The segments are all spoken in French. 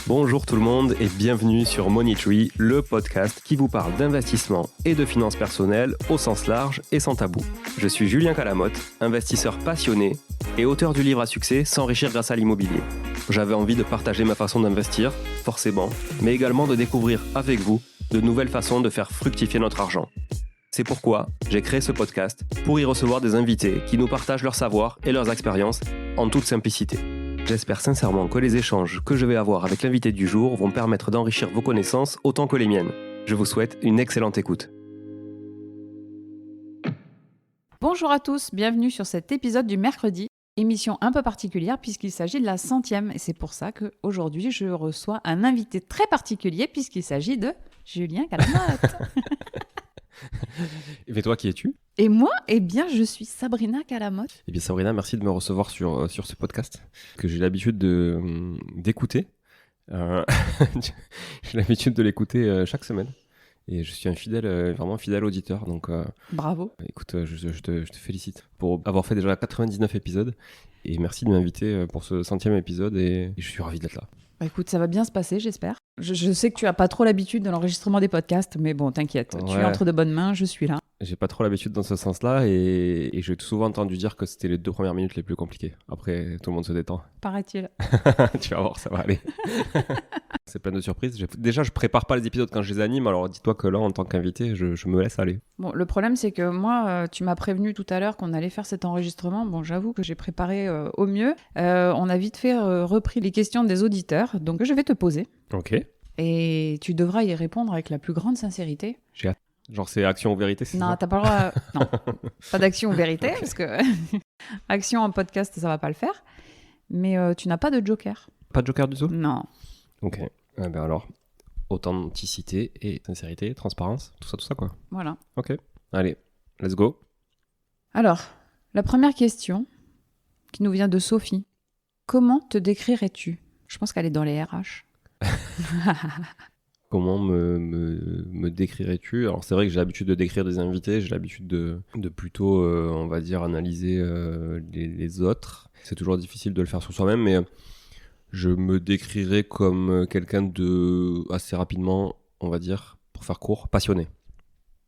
Bonjour tout le monde et bienvenue sur Money Tree, le podcast qui vous parle d'investissement et de finances personnelles au sens large et sans tabou. Je suis Julien Calamotte, investisseur passionné et auteur du livre à succès S'enrichir grâce à l'immobilier. J'avais envie de partager ma façon d'investir, forcément, mais également de découvrir avec vous de nouvelles façons de faire fructifier notre argent. C'est pourquoi j'ai créé ce podcast pour y recevoir des invités qui nous partagent leur savoir et leurs expériences en toute simplicité. J'espère sincèrement que les échanges que je vais avoir avec l'invité du jour vont permettre d'enrichir vos connaissances autant que les miennes. Je vous souhaite une excellente écoute. Bonjour à tous, bienvenue sur cet épisode du mercredi. Émission un peu particulière puisqu'il s'agit de la 100e et c'est pour ça qu'aujourd'hui je reçois un invité très particulier puisqu'il s'agit de Julien Calamotte. Et toi, qui es-tu ? Et moi, eh bien, je suis Sabrina Calamotte. Eh bien Sabrina, merci de me recevoir sur ce podcast que j'ai l'habitude d'écouter. J'ai l'habitude de l'écouter chaque semaine. Et je suis un vraiment fidèle auditeur. Donc, bravo. Écoute, je te félicite pour avoir fait déjà 99 épisodes. Et merci de m'inviter pour ce 100e épisode. Et je suis ravi d'être là. Bah écoute, ça va bien se passer, j'espère. Je sais que tu n'as pas trop l'habitude de l'enregistrement des podcasts, mais bon, t'inquiète, ouais. Tu es entre de bonnes mains, je suis là. J'ai pas trop l'habitude dans ce sens-là et j'ai souvent entendu dire que c'était les 2 premières minutes les plus compliquées. Après, tout le monde se détend. Paraît-il. Tu vas voir, ça va aller. C'est plein de surprises. Déjà, je prépare pas les épisodes quand je les anime, alors dis-toi que là, en tant qu'invité, je me laisse aller. Bon, le problème, c'est que moi, tu m'as prévenu tout à l'heure qu'on allait faire cet enregistrement. Bon, j'avoue que j'ai préparé au mieux. On a vite fait repris les questions des auditeurs, donc je vais te poser. Ok. Et tu devras y répondre avec la plus grande sincérité. J'ai hâte. Genre, c'est action ou vérité, c'est non, ça ? T'as pas le droit. Non, pas d'action ou vérité, okay. Parce que action en podcast, ça va pas le faire. Mais tu n'as pas de joker. Pas de joker du tout ? Non. Ok. Eh ben alors, authenticité et sincérité, transparence, tout ça quoi. Voilà. Ok. Allez, let's go. Alors, la première question qui nous vient de Sophie. Comment te décrirais-tu ? Je pense qu'elle est dans les RH. Comment me décrirais-tu ? Alors c'est vrai que j'ai l'habitude de décrire des invités, j'ai l'habitude de plutôt, on va dire, analyser les autres. C'est toujours difficile de le faire sur soi-même, mais je me décrirais comme quelqu'un de, assez rapidement, on va dire, pour faire court, passionné.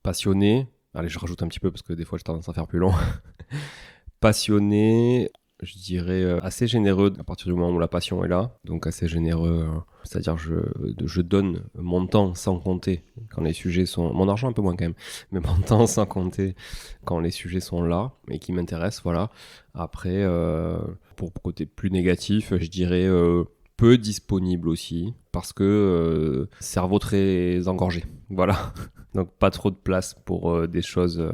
Passionné, allez je rajoute un petit peu parce que des fois j'ai tendance à faire plus long. Passionné, je dirais assez généreux à partir du moment où la passion est là, donc assez généreux, c'est-à-dire je donne mon temps sans compter quand les sujets sont... Mon argent un peu moins quand même, mais mon temps sans compter quand les sujets sont là et qui m'intéressent, voilà. Après, pour côté plus négatif, je dirais peu disponible aussi, parce que cerveau très engorgé, voilà. Donc pas trop de place pour des choses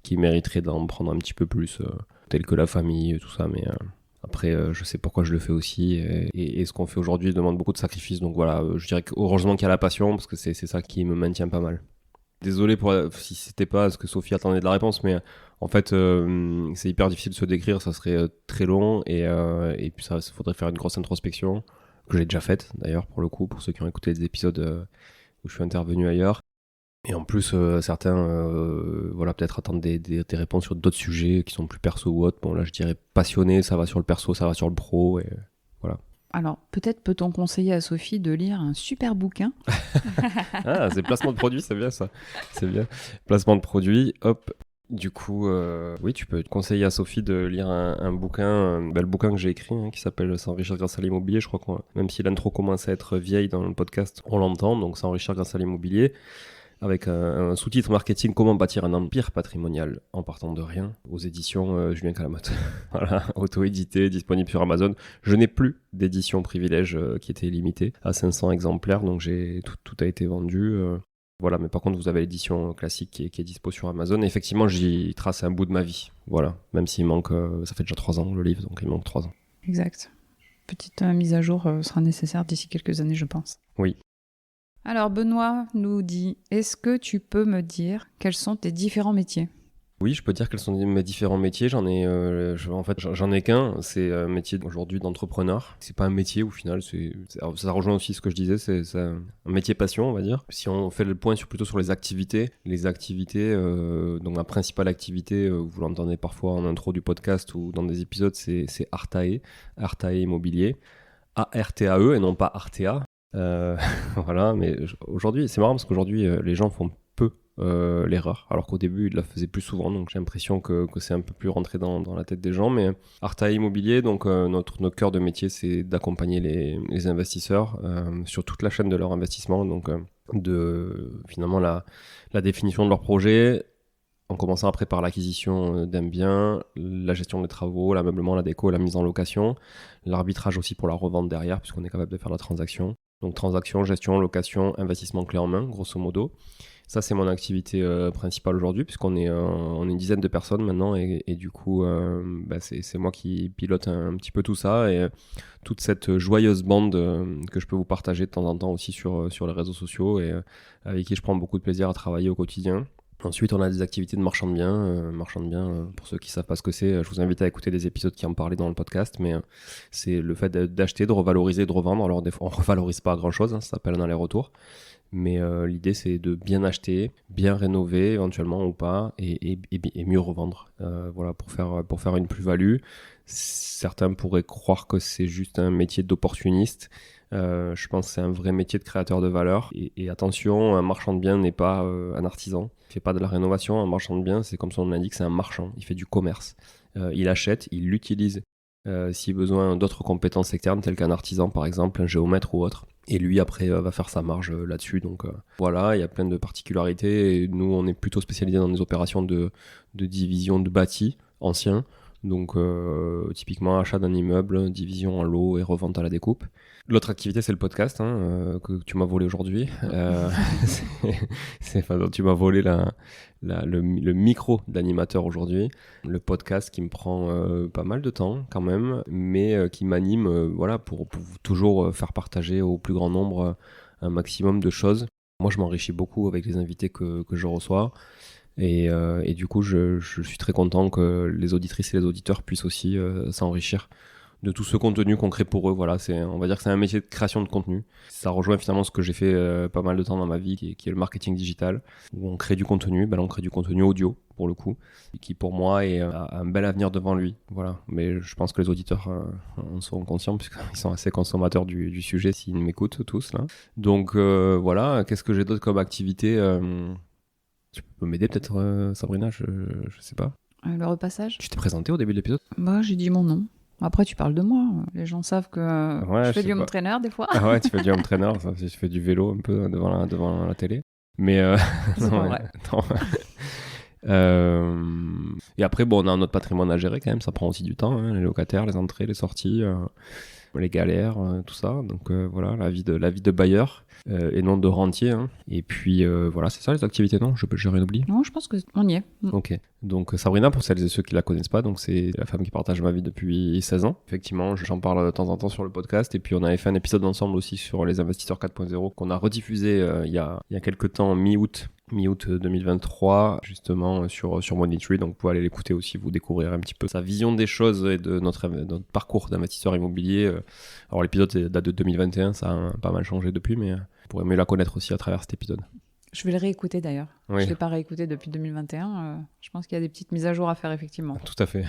qui mériteraient d'en prendre un petit peu plus... tels que la famille, tout ça, mais après, je sais pourquoi je le fais aussi, et ce qu'on fait aujourd'hui demande beaucoup de sacrifices, donc voilà, je dirais qu'heureusement qu'il y a la passion, parce que c'est ça qui me maintient pas mal. Désolé si c'était pas ce que Sophie attendait de la réponse, mais en fait, c'est hyper difficile de se décrire, ça serait très long, et puis ça faudrait faire une grosse introspection, que j'ai déjà faite, d'ailleurs, pour le coup, pour ceux qui ont écouté les épisodes où je suis intervenu ailleurs. Et en plus, certains, voilà, peut-être attendent des réponses sur d'autres sujets qui sont plus perso ou autres. Bon, là, je dirais passionné, ça va sur le perso, ça va sur le pro, et voilà. Alors, peut-être peut-on conseiller à Sophie de lire un super bouquin. Ah, c'est placement de produit, c'est bien ça. C'est bien. Placement de produit, hop. Du coup, oui, tu peux conseiller à Sophie de lire un bouquin, le bouquin que j'ai écrit, qui s'appelle S'enrichir grâce à l'immobilier. Je crois que même si l'intro commence à être vieille dans le podcast, on l'entend, donc S'enrichir grâce à l'immobilier. Avec un sous-titre marketing, comment bâtir un empire patrimonial en partant de rien, aux éditions Julien Calamotte. Voilà, auto-édité, disponible sur Amazon. Je n'ai plus d'édition privilège qui était limitée à 500 exemplaires, donc tout a été vendu. Voilà, mais par contre, vous avez l'édition classique qui est dispo sur Amazon. Et effectivement, j'y trace un bout de ma vie. Voilà, même s'il manque, ça fait déjà 3 ans le livre, donc il manque 3 ans. Exact. Petite mise à jour sera nécessaire d'ici quelques années, je pense. Oui. Alors Benoît nous dit, est-ce que tu peux me dire quels sont tes différents métiers ? Oui, je peux dire quels sont mes différents métiers. J'en ai qu'un. C'est un métier aujourd'hui d'entrepreneur. C'est pas un métier au final. Ça rejoint aussi ce que je disais. C'est un métier passion, on va dire. Si on fait le point plutôt sur les activités, donc ma principale activité, vous l'entendez parfois en intro du podcast ou dans des épisodes, c'est Artae Immobilier. ARTAE et non pas Artea. Voilà, mais aujourd'hui, c'est marrant parce qu'aujourd'hui, les gens font peu l'erreur, alors qu'au début, ils la faisaient plus souvent, donc j'ai l'impression que c'est un peu plus rentré dans la tête des gens. Mais Arta Immobilier, donc notre cœur de métier, c'est d'accompagner les investisseurs sur toute la chaîne de leur investissement, donc finalement la définition de leur projet, en commençant après par l'acquisition d'un bien, la gestion des travaux, l'ameublement, la déco, la mise en location, l'arbitrage aussi pour la revente derrière, puisqu'on est capable de faire la transaction. Donc transaction, gestion, location, investissement clé en main, grosso modo. Ça, c'est mon activité principale aujourd'hui, puisqu'on est, on est une dizaine de personnes maintenant, et du coup, c'est moi qui pilote un petit peu tout ça, et toute cette joyeuse bande que je peux vous partager de temps en temps aussi sur les réseaux sociaux, et avec qui je prends beaucoup de plaisir à travailler au quotidien. Ensuite, on a des activités de marchand de biens. Pour ceux qui ne savent pas ce que c'est, je vous invite à écouter des épisodes qui en parlaient dans le podcast, mais c'est le fait d'acheter, de revaloriser, de revendre. Alors des fois, on ne revalorise pas grand-chose, ça s'appelle un aller-retour. Mais l'idée, c'est de bien acheter, bien rénover éventuellement ou pas, et mieux revendre. Voilà, pour faire une plus-value. Certains pourraient croire que c'est juste un métier d'opportuniste. Je pense que c'est un vrai métier de créateur de valeur. Et attention, un marchand de biens n'est pas un artisan. Il fait pas de la rénovation. Un marchand de biens, c'est comme son nom l'indique, c'est un marchand. Il fait du commerce. Il achète, il l'utilise. S'il a besoin d'autres compétences externes, telles qu'un artisan par exemple, un géomètre ou autre. Et lui après va faire sa marge là-dessus. Donc voilà, il y a plein de particularités. Et nous, on est plutôt spécialisé dans des opérations de division de bâti anciens. Donc typiquement achat d'un immeuble, division en lot et revente à la découpe. L'autre activité, c'est le podcast que tu m'as volé aujourd'hui. Tu m'as volé le micro d'animateur aujourd'hui. Le podcast qui me prend pas mal de temps quand même, mais qui m'anime voilà, pour toujours faire partager au plus grand nombre un maximum de choses. Moi, je m'enrichis beaucoup avec les invités que je reçois. Et du coup, je suis très content que les auditrices et les auditeurs puissent aussi s'enrichir de tout ce contenu qu'on crée pour eux. Voilà, on va dire que c'est un métier de création de contenu. Ça rejoint finalement ce que j'ai fait pas mal de temps dans ma vie, qui est le marketing digital, où on crée du contenu. Là, on crée du contenu audio, pour le coup, qui pour moi a un bel avenir devant lui. Voilà. Mais je pense que les auditeurs en sont conscients, puisqu'ils sont assez consommateurs du sujet, s'ils m'écoutent tous. Là. Donc voilà, qu'est-ce que j'ai d'autre comme activité Tu peux m'aider peut-être, Sabrina, je sais pas. Le repassage. Tu t'es présenté au début de l'épisode? Bah, j'ai dit mon nom. Après, tu parles de moi. Les gens savent que je fais du home trainer des fois. Ah ouais, tu fais du home trainer, tu fais du vélo un peu devant la télé. Mais c'est pas vrai. Et après, bon, on a un autre patrimoine à gérer quand même, ça prend aussi du temps, hein, les locataires, les entrées, les sorties, les galères, tout ça. Donc voilà, la vie de bailleur et non de rentier. Hein. Et puis voilà, c'est ça les activités, non? J'ai rien oublié? Non, je pense qu'on y est. Ok. Donc Sabrina, pour celles et ceux qui la connaissent pas, donc c'est la femme qui partage ma vie depuis 16 ans. Effectivement, j'en parle de temps en temps sur le podcast. Et puis on avait fait un épisode ensemble aussi sur les investisseurs 4.0 qu'on a rediffusé il y a quelques temps, mi-août 2023, justement sur Money Tree. Donc vous pouvez aller l'écouter aussi, vous découvrir un petit peu sa vision des choses et de notre parcours d'investisseur immobilier. Alors l'épisode date de 2021, ça a pas mal changé depuis, mais vous pourrez mieux la connaître aussi à travers cet épisode. Je vais le réécouter d'ailleurs. Oui. Je ne l'ai pas réécouté depuis 2021. Je pense qu'il y a des petites mises à jour à faire effectivement. Tout à fait.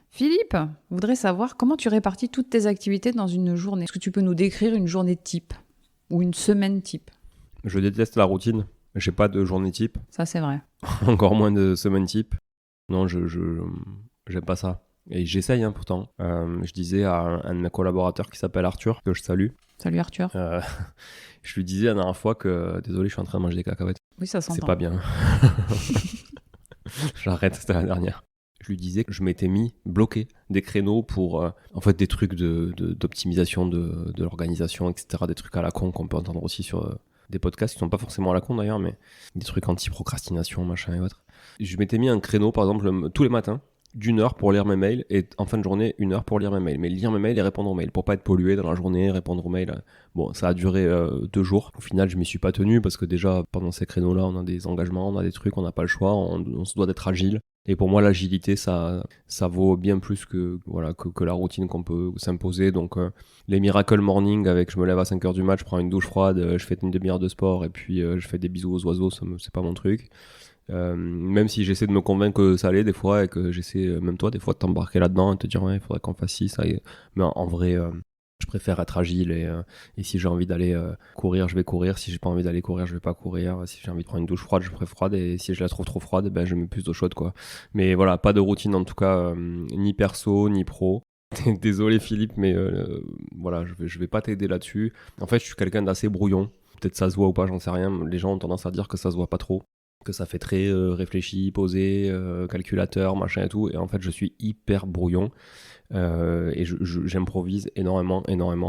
Philippe, je voudrais savoir comment tu répartis toutes tes activités dans une journée. Est-ce que tu peux nous décrire une journée type ou une semaine type? Je déteste la routine. J'ai pas de journée type. Ça, c'est vrai. Encore moins de semaine type. Non, j'aime pas ça. Et j'essaye pourtant. Je disais à un de mes collaborateurs qui s'appelle Arthur, que je salue. Salut Arthur. Je lui disais la dernière fois que, désolé, je suis en train de manger des cacahuètes. Oui, ça s'entend. C'est pas bien. J'arrête, c'était la dernière. Je lui disais que je m'étais mis bloqué des créneaux pour en fait des trucs d'optimisation de l'organisation, etc. Des trucs à la con qu'on peut entendre aussi sur des podcasts qui sont pas forcément à la con d'ailleurs, mais des trucs anti-procrastination, machin et autres. Je m'étais mis un créneau par exemple tous les matins d'1 heure pour lire mes mails et en fin de journée 1 heure pour lire mes mails. Mais lire mes mails et répondre aux mails pour pas être pollué dans la journée, répondre aux mails. Bon, ça a duré 2 jours. Au final, je m'y suis pas tenu parce que déjà pendant ces créneaux-là, on a des engagements, on a des trucs, on n'a pas le choix, on se doit d'être agile. Et pour moi, l'agilité, ça vaut bien plus que la routine qu'on peut s'imposer. Donc, les miracle morning avec je me lève à 5h du mat, je prends une douche froide, je fais une demi-heure de sport et puis je fais des bisous aux oiseaux, c'est pas mon truc. Même si j'essaie de me convaincre que ça allait des fois et que j'essaie, même toi, des fois de t'embarquer là-dedans et de te dire ouais, il faudrait qu'on fasse ci, ça. Mais en vrai, Je préfère être agile et si j'ai envie d'aller courir, je vais courir. Si j'ai pas envie d'aller courir, je vais pas courir. Si j'ai envie de prendre une douche froide, je ferai froide. Et si je la trouve trop froide, ben, je mets plus d'eau chaude, quoi. Mais voilà, pas de routine en tout cas, ni perso, ni pro. Désolé Philippe, mais voilà, je vais pas t'aider là-dessus. En fait, je suis quelqu'un d'assez brouillon. Peut-être ça se voit ou pas, j'en sais rien. Les gens ont tendance à dire que ça se voit pas trop, que ça fait très réfléchi, posé, calculateur, machin et tout. Et en fait, je suis hyper brouillon. Et j'improvise énormément.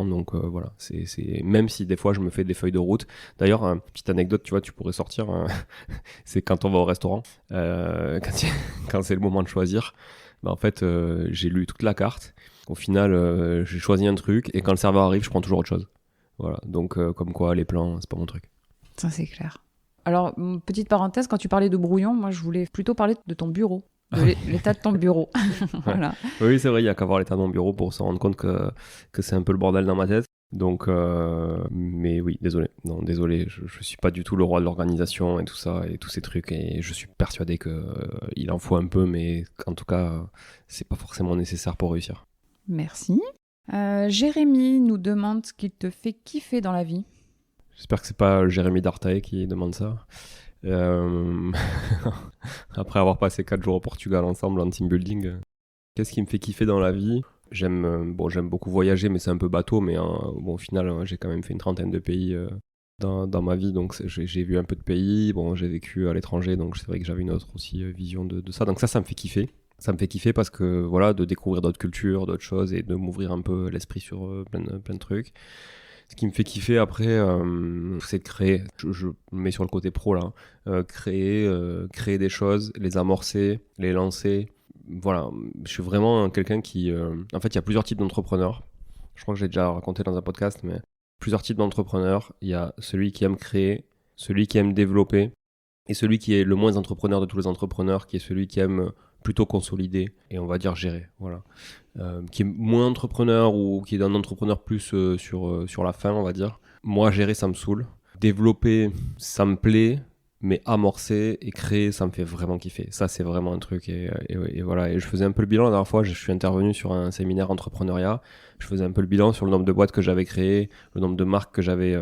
Donc voilà, c'est même si des fois je me fais des feuilles de route. D'ailleurs, petite anecdote, tu vois, tu pourrais sortir. C'est quand on va au restaurant, quand c'est le moment de choisir. Bah, en fait, j'ai lu toute la carte. Au final, j'ai choisi un truc et quand le serveur arrive, je prends toujours autre chose. Voilà. Donc comme quoi, les plans, c'est pas mon truc. Ça, c'est clair. Alors, petite parenthèse, quand tu parlais de brouillon, moi, je voulais plutôt parler de ton bureau. De l'état de ton bureau. Voilà. Oui, c'est vrai, il y a qu'à voir l'état de mon bureau pour se rendre compte que c'est un peu le bordel dans ma tête. Donc, mais oui, désolé. Non, désolé, je suis pas du tout le roi de l'organisation et tout ça, et tous ces trucs, et je suis persuadé qu'il en faut un peu, mais en tout cas, c'est pas forcément nécessaire pour réussir. Merci. Jérémy nous demande ce qu'il te fait kiffer dans la vie. J'espère que c'est pas Jérémy Dartaï qui demande ça. Après avoir passé 4 jours au Portugal ensemble en team building, qu'est-ce qui me fait kiffer dans la vie ? J'aime beaucoup voyager, mais c'est un peu bateau, mais au final, j'ai quand même fait une trentaine de pays dans ma vie, donc j'ai vu un peu de pays. Bon, j'ai vécu à l'étranger, donc c'est vrai que j'avais une autre aussi vision de ça. Donc ça me fait kiffer. Ça me fait kiffer parce que voilà, de découvrir d'autres cultures, d'autres choses et de m'ouvrir un peu l'esprit sur plein de trucs. Ce qui me fait kiffer après, c'est de créer. Je me mets sur le côté pro là. Créer des choses, les amorcer, les lancer. Voilà, je suis vraiment quelqu'un qui... En fait, il y a plusieurs types d'entrepreneurs. Je crois que j'ai déjà raconté dans un podcast, mais plusieurs types d'entrepreneurs. Il y a celui qui aime créer, celui qui aime développer, et celui qui est le moins entrepreneur de tous les entrepreneurs, qui est celui qui aime plutôt consolider et on va dire gérer. Voilà. Qui est moins entrepreneur ou qui est un entrepreneur plus sur la fin, on va dire. Moi, gérer, ça me saoule. Développer, ça me plaît. Mais amorcer et créer, ça me fait vraiment kiffer. Ça, c'est vraiment un truc. Et voilà. Et je faisais un peu le bilan la dernière fois. Je suis intervenu sur un séminaire entrepreneuriat. Je faisais un peu le bilan sur le nombre de boîtes que j'avais créées, le nombre de marques que j'avais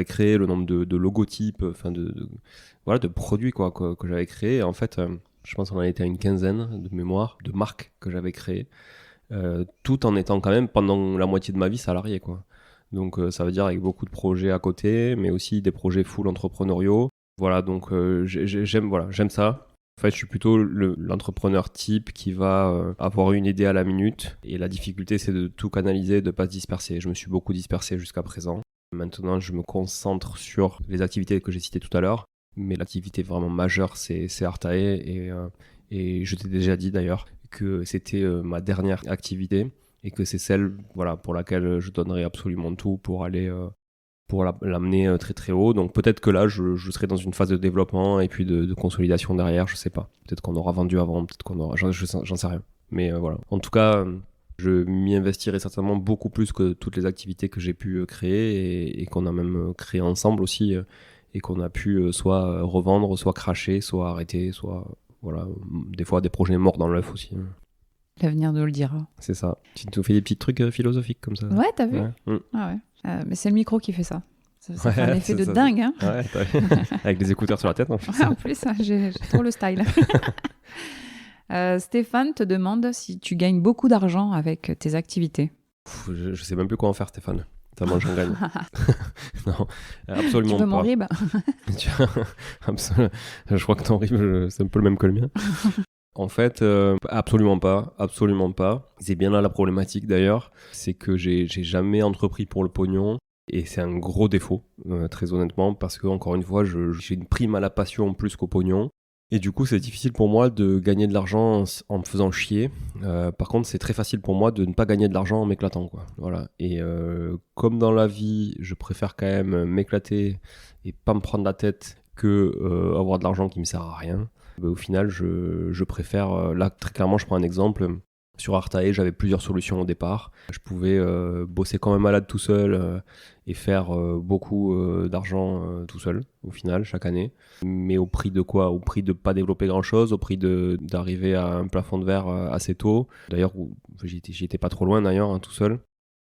créées, le nombre de logotypes, enfin voilà, de produits quoi, que j'avais créés. Et en fait, je pense qu'on en était à une quinzaine de mémoire de marques que j'avais créées, tout en étant quand même pendant la moitié de ma vie salarié, quoi. Donc ça veut dire avec beaucoup de projets à côté, mais aussi des projets full entrepreneuriaux. Voilà, donc j'aime ça. En fait, je suis plutôt l'entrepreneur type qui va avoir une idée à la minute. Et la difficulté, c'est de tout canaliser, de ne pas se disperser. Je me suis beaucoup dispersé jusqu'à présent. Maintenant, je me concentre sur les activités que j'ai citées tout à l'heure. Mais l'activité vraiment majeure, c'est Artae. Et je t'ai déjà dit d'ailleurs que c'était ma dernière activité. Et que c'est celle pour laquelle je donnerai absolument tout pour aller... pour l'amener très très haut. Donc peut-être que là, je serai dans une phase de développement et puis de consolidation derrière, je sais pas. Peut-être qu'on aura vendu avant, peut-être qu'on aura... J'en sais rien. Mais voilà. En tout cas, je m'y investirai certainement beaucoup plus que toutes les activités que j'ai pu créer et qu'on a même créé ensemble aussi et qu'on a pu soit revendre, soit cracher, soit arrêter, soit... Voilà. Des fois, des projets morts dans l'œuf aussi. L'avenir nous le dira. C'est ça. Tu nous fais des petits trucs philosophiques comme ça. Ouais, t'as vu ? Ouais. Ah ouais. Mais c'est le micro qui fait ça. Ça fait un effet de dingue. Hein. Ouais, avec des écouteurs sur la tête. En plus, j'ai trop le style. Stéphane te demande si tu gagnes beaucoup d'argent avec tes activités. Je sais même plus quoi en faire, Stéphane. Tellement j'en gagne. Non, absolument pas. Tu veux mon rib ? Je crois que ton rib, c'est un peu le même que le mien. En fait, absolument pas. C'est bien là la problématique d'ailleurs, c'est que j'ai jamais entrepris pour le pognon et c'est un gros défaut, très honnêtement, parce que encore une fois, j'ai une prime à la passion plus qu'au pognon. Et du coup, c'est difficile pour moi de gagner de l'argent en me faisant chier. Par contre, c'est très facile pour moi de ne pas gagner de l'argent en m'éclatant, quoi. Voilà. Et comme dans la vie, je préfère quand même m'éclater et pas me prendre la tête que avoir de l'argent qui me sert à rien. Au final, je préfère... là, très clairement, je prends un exemple. Sur Artae, j'avais plusieurs solutions au départ. Je pouvais bosser comme un malade tout seul et faire beaucoup d'argent tout seul, au final, chaque année. Mais au prix de quoi ? Au prix de pas développer grand-chose, au prix d'arriver à un plafond de verre assez tôt. D'ailleurs, j'y étais pas trop loin, d'ailleurs, tout seul.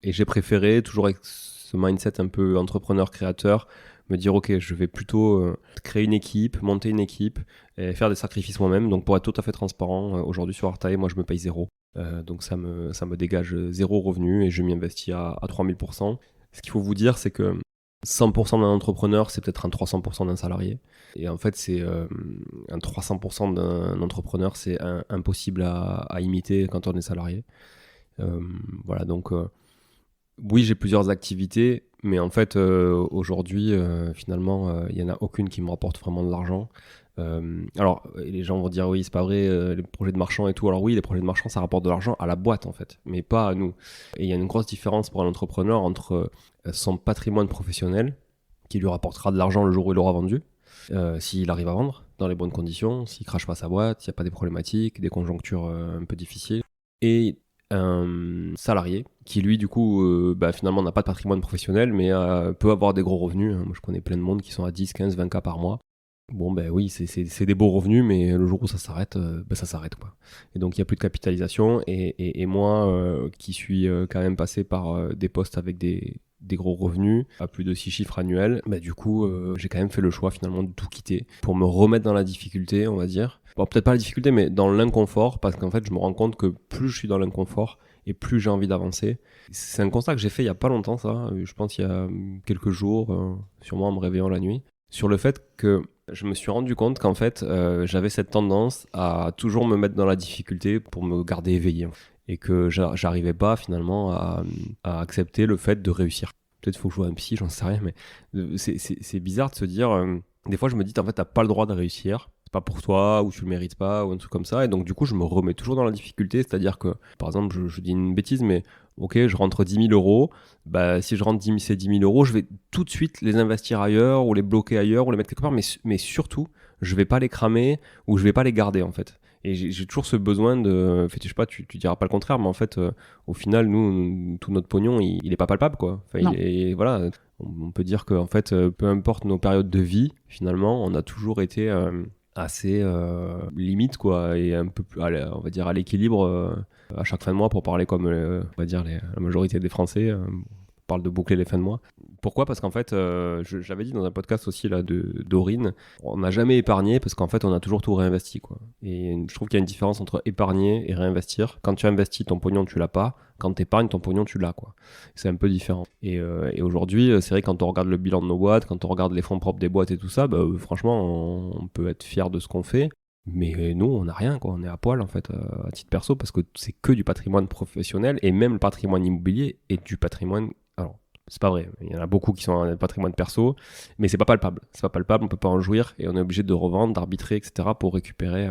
Et j'ai préféré, toujours avec ce mindset un peu entrepreneur-créateur, me dire ok, je vais plutôt créer une équipe, monter une équipe et faire des sacrifices moi-même. Donc pour être tout à fait transparent, aujourd'hui sur Artae, moi je me paye 0. Donc ça me dégage 0 revenu et je m'y investis à 3000%. Ce qu'il faut vous dire, c'est que 100% d'un entrepreneur, c'est peut-être un 300% d'un salarié. Et en fait, c'est un 300% d'un entrepreneur, c'est impossible à imiter quand on est salarié. Voilà, donc oui, j'ai plusieurs activités, mais en fait, aujourd'hui, finalement, il n'y en a aucune qui me rapporte vraiment de l'argent. Alors, les gens vont dire oui, c'est pas vrai, les projets de marchand et tout. Alors oui, les projets de marchand, ça rapporte de l'argent à la boîte en fait, mais pas à nous. Et il y a une grosse différence pour un entrepreneur entre son patrimoine professionnel, qui lui rapportera de l'argent le jour où il aura vendu, s'il arrive à vendre dans les bonnes conditions, s'il crache pas sa boîte, s'il n'y a pas des problématiques, des conjonctures un peu difficiles, et un salarié qui lui du coup finalement n'a pas de patrimoine professionnel mais peut avoir des gros revenus. Moi je connais plein de monde qui sont à 10, 15, 20K par mois. Bon ben oui, c'est des beaux revenus, mais le jour où ça s'arrête, ça s'arrête quoi. Et donc il n'y a plus de capitalisation et moi qui suis quand même passé par des postes avec des gros revenus, à plus de 6 chiffres annuels, du coup j'ai quand même fait le choix finalement de tout quitter pour me remettre dans la difficulté, on va dire. Bon, peut-être pas la difficulté, mais dans l'inconfort, parce qu'en fait je me rends compte que plus je suis dans l'inconfort et plus j'ai envie d'avancer. C'est un constat que j'ai fait il y a pas longtemps, ça, je pense il y a quelques jours, sûrement en me réveillant la nuit, sur le fait que je me suis rendu compte qu'en fait j'avais cette tendance à toujours me mettre dans la difficulté pour me garder éveillé et que j'arrivais pas finalement à accepter le fait de réussir. Peut-être qu'il faut que je joue un psy, j'en sais rien, mais c'est bizarre de se dire des fois je me dis en fait t'as pas le droit de réussir, c'est pas pour toi ou tu le mérites pas ou un truc comme ça, et donc du coup je me remets toujours dans la difficulté, c'est-à-dire que par exemple je dis une bêtise, mais ok, je rentre 10 000 euros, si je rentre ces 10 000 euros, je vais tout de suite les investir ailleurs, ou les bloquer ailleurs, ou les mettre quelque part, mais surtout, je vais pas les cramer, ou je vais pas les garder, en fait. Et j'ai toujours ce besoin de... Je sais pas, tu diras pas le contraire, mais en fait, au final, nous, tout notre pognon, il est pas palpable, quoi. Enfin, voilà, on peut dire que, en fait, peu importe nos périodes de vie, finalement, on a toujours été... assez limite quoi, et un peu plus on va dire à l'équilibre à chaque fin de mois, pour parler comme on va dire la majorité des Français on parle de boucler les fins de mois. Pourquoi ? Parce qu'en fait je l'avais dit dans un podcast aussi là de Dorine, on n'a jamais épargné parce qu'en fait on a toujours tout réinvesti quoi. Et je trouve qu'il y a une différence entre épargner et réinvestir. Quand tu investis ton pognon tu l'as pas, quand tu épargnes ton pognon tu l'as quoi. C'est un peu différent. Et aujourd'hui c'est vrai, quand on regarde le bilan de nos boîtes, quand on regarde les fonds propres des boîtes et tout ça, franchement on peut être fier de ce qu'on fait. Mais nous, on n'a rien, quoi. On est à poil, en fait, à titre perso, parce que c'est que du patrimoine professionnel, et même le patrimoine immobilier est du patrimoine... Alors, c'est pas vrai. Il y en a beaucoup qui sont un patrimoine perso, mais c'est pas palpable. C'est pas palpable, on peut pas en jouir, et on est obligé de revendre, d'arbitrer, etc. pour récupérer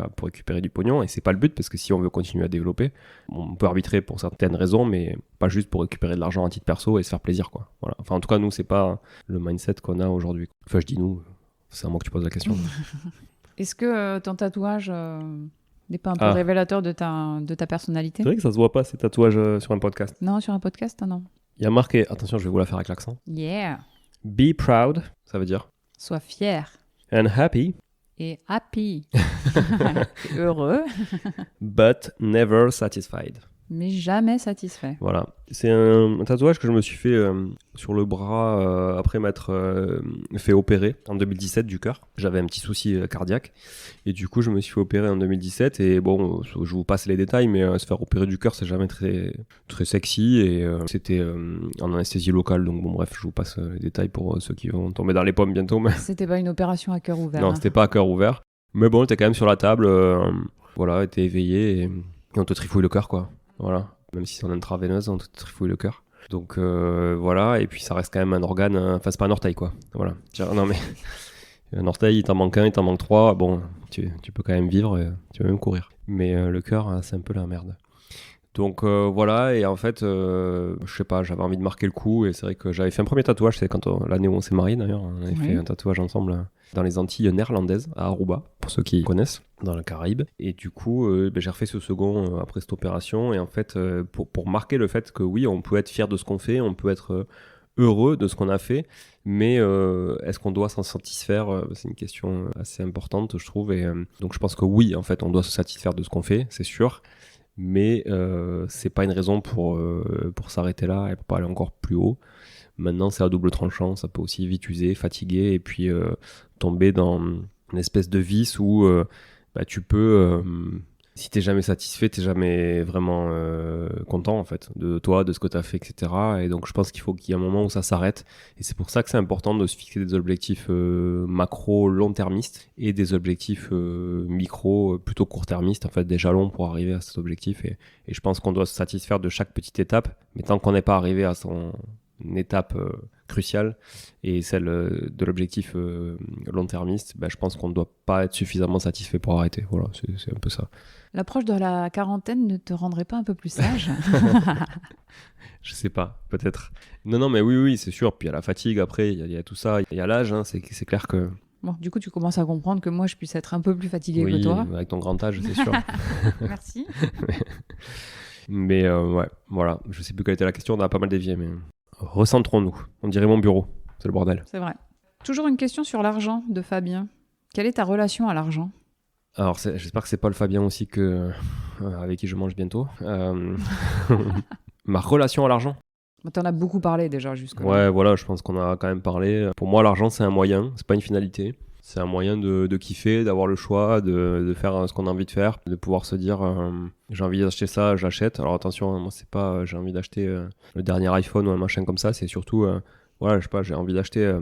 du pognon. Et c'est pas le but, parce que si on veut continuer à développer, on peut arbitrer pour certaines raisons, mais pas juste pour récupérer de l'argent à titre perso et se faire plaisir, quoi. Voilà. Enfin, en tout cas, nous, c'est pas le mindset qu'on a aujourd'hui. Enfin, je dis nous, c'est à moi que tu poses la question. Est-ce que ton tatouage n'est pas un peu révélateur de ta personnalité ? C'est vrai que ça se voit pas, ces tatouages sur un podcast. Non, sur un podcast, non. Il y a marqué, attention, je vais vous la faire avec l'accent. Yeah. Be proud, ça veut dire. Sois fier. And happy. Et happy. Heureux. But never satisfied. Mais jamais satisfait. Voilà. C'est un tatouage que je me suis fait sur le bras après m'être fait opérer en 2017 du cœur. J'avais un petit souci cardiaque et du coup je me suis fait opérer en 2017 et bon, je vous passe les détails, mais se faire opérer du cœur c'est jamais très, très sexy et c'était en anesthésie locale, donc bon bref, je vous passe les détails pour ceux qui vont tomber dans les pommes bientôt. Mais... C'était pas une opération à cœur ouvert. Non, c'était pas à cœur ouvert, mais bon, t'es quand même sur la table, voilà, t'es éveillé et on te trifouille le cœur quoi. Voilà, même si c'est en intraveineuse, on te trifouille le cœur. Donc voilà, et puis ça reste quand même un organe, enfin c'est pas un orteil quoi. Voilà, non mais un orteil, il t'en manque un, il t'en manque trois, bon, tu peux quand même vivre, tu peux même courir. Mais le cœur, c'est un peu la merde. Donc voilà, et en fait, je sais pas, j'avais envie de marquer le coup, et c'est vrai que j'avais fait un premier tatouage, c'est quand l'année où on s'est mariés d'ailleurs, on avait fait un tatouage ensemble dans les Antilles néerlandaises, à Aruba, pour ceux qui connaissent, dans la Caraïbe. Et du coup, j'ai refait ce second après cette opération, et en fait, pour marquer le fait que oui, on peut être fier de ce qu'on fait, on peut être heureux de ce qu'on a fait, mais est-ce qu'on doit s'en satisfaire ? C'est une question assez importante, je trouve, et donc je pense que oui, en fait, on doit se satisfaire de ce qu'on fait, c'est sûr. mais c'est pas une raison pour s'arrêter là et pour pas aller encore plus haut. Maintenant, c'est à double tranchant, ça peut aussi vite user, fatiguer et puis tomber dans une espèce de vice où tu peux, si t'es jamais satisfait, t'es jamais vraiment content en fait de toi, de ce que t'as fait, etc. Et donc je pense qu'il faut qu'il y ait un moment où ça s'arrête. Et c'est pour ça que c'est important de se fixer des objectifs macro long-termistes et des objectifs micro plutôt court-termistes, en fait des jalons pour arriver à cet objectif. Et je pense qu'on doit se satisfaire de chaque petite étape, mais tant qu'on n'est pas arrivé à son étape cruciale et celle de l'objectif long-termiste, je pense qu'on ne doit pas être suffisamment satisfait pour arrêter. Voilà, c'est un peu ça. L'approche de la quarantaine ne te rendrait pas un peu plus sage? Je sais pas, peut-être. Non, mais oui, c'est sûr. Puis il y a la fatigue après, il y a tout ça, il y a l'âge, hein, c'est clair que... Bon, du coup, tu commences à comprendre que moi, je puisse être un peu plus fatiguée que Oui, toi. avec ton grand âge, c'est sûr. Merci. Mais ouais, voilà. Je sais plus quelle était la question, on a pas mal dévié, mais... Recentrons-nous. On dirait mon bureau. C'est le bordel. C'est vrai. Toujours une question sur l'argent de Fabien. Quelle est ta relation à l'argent? Alors, j'espère que c'est pas le Fabien aussi avec qui je mange bientôt. Ma relation à l'argent. T'en as beaucoup parlé déjà jusque-là. Ouais, voilà, je pense qu'on a quand même parlé. Pour moi, l'argent, c'est un moyen, c'est pas une finalité. C'est un moyen de kiffer, d'avoir le choix, de faire ce qu'on a envie de faire, de pouvoir se dire j'ai envie d'acheter ça, j'achète. Alors attention, moi, c'est pas j'ai envie d'acheter le dernier iPhone ou un machin comme ça, c'est surtout, voilà, je sais pas, j'ai envie d'acheter.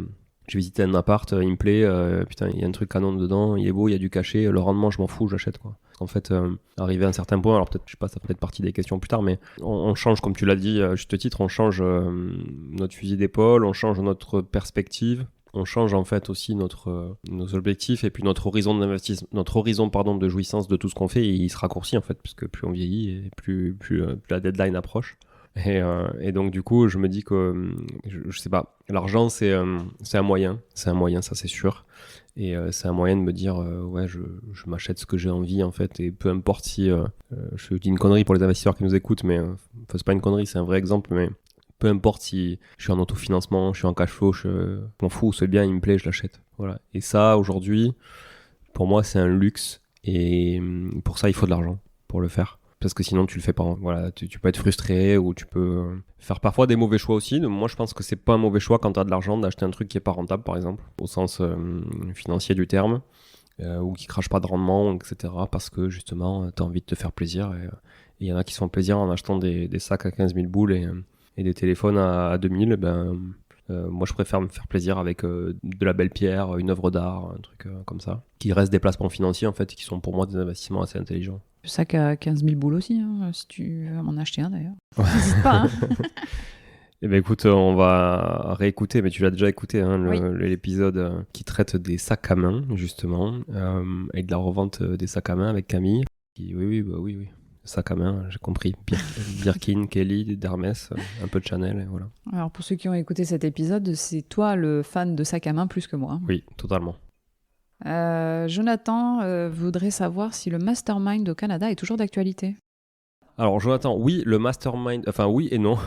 J'ai visité un appart, il me plaît, putain, il y a un truc canon dedans, il est beau, il y a du cachet, le rendement, je m'en fous, j'achète quoi. En fait, arrivé à un certain point, alors peut-être, je sais pas, ça peut être partie des questions plus tard, mais on change, comme tu l'as dit, à juste titre, on change notre fusil d'épaule, on change notre perspective, on change en fait aussi nos objectifs et puis notre horizon d'investissement, notre horizon de jouissance de tout ce qu'on fait, il se raccourcit en fait, puisque plus on vieillit et plus la deadline approche. Et donc du coup, je me dis que je sais pas, l'argent c'est un moyen, ça c'est sûr. Et c'est un moyen de me dire ouais, je m'achète ce que j'ai envie en fait, et peu importe si je dis une connerie pour les investisseurs qui nous écoutent, mais c'est pas une connerie, c'est un vrai exemple, mais peu importe si je suis en autofinancement, je suis en cash flow, je m'en fous, c'est bien, il me plaît, je l'achète. Voilà. Et ça, aujourd'hui, pour moi, c'est un luxe. Et pour ça, il faut de l'argent pour le faire. Parce que sinon, tu le fais pas. Voilà, tu peux être frustré ou tu peux faire parfois des mauvais choix aussi. Moi, je pense que c'est pas un mauvais choix quand tu as de l'argent d'acheter un truc qui est pas rentable, par exemple, au sens financier du terme, ou qui crache pas de rendement, etc. Parce que justement, tu as envie de te faire plaisir. Et il y en a qui se font plaisir en achetant des sacs à 15 000 boules et des téléphones à 2000, moi je préfère me faire plaisir avec de la belle pierre, une œuvre d'art, un truc comme ça, qui reste des placements financiers en fait, qui sont pour moi des investissements assez intelligents. Le sac à 15 000 boules aussi, hein, si tu veux m'en acheter un d'ailleurs. N'hésite pas. Hein. Eh bien écoute, on va réécouter, mais tu l'as déjà écouté, hein, Oui. l'épisode qui traite des sacs à main justement, et de la revente des sacs à main avec Camille. Oui. Sac à main, j'ai compris. Birkin, Kelly, d'Hermès, un peu de Chanel, et voilà. Alors pour ceux qui ont écouté cet épisode, c'est toi le fan de sac à main plus que moi. Oui, totalement. Jonathan voudrait savoir si le mastermind au Canada est toujours d'actualité. Alors Jonathan, oui, le mastermind, enfin oui et non.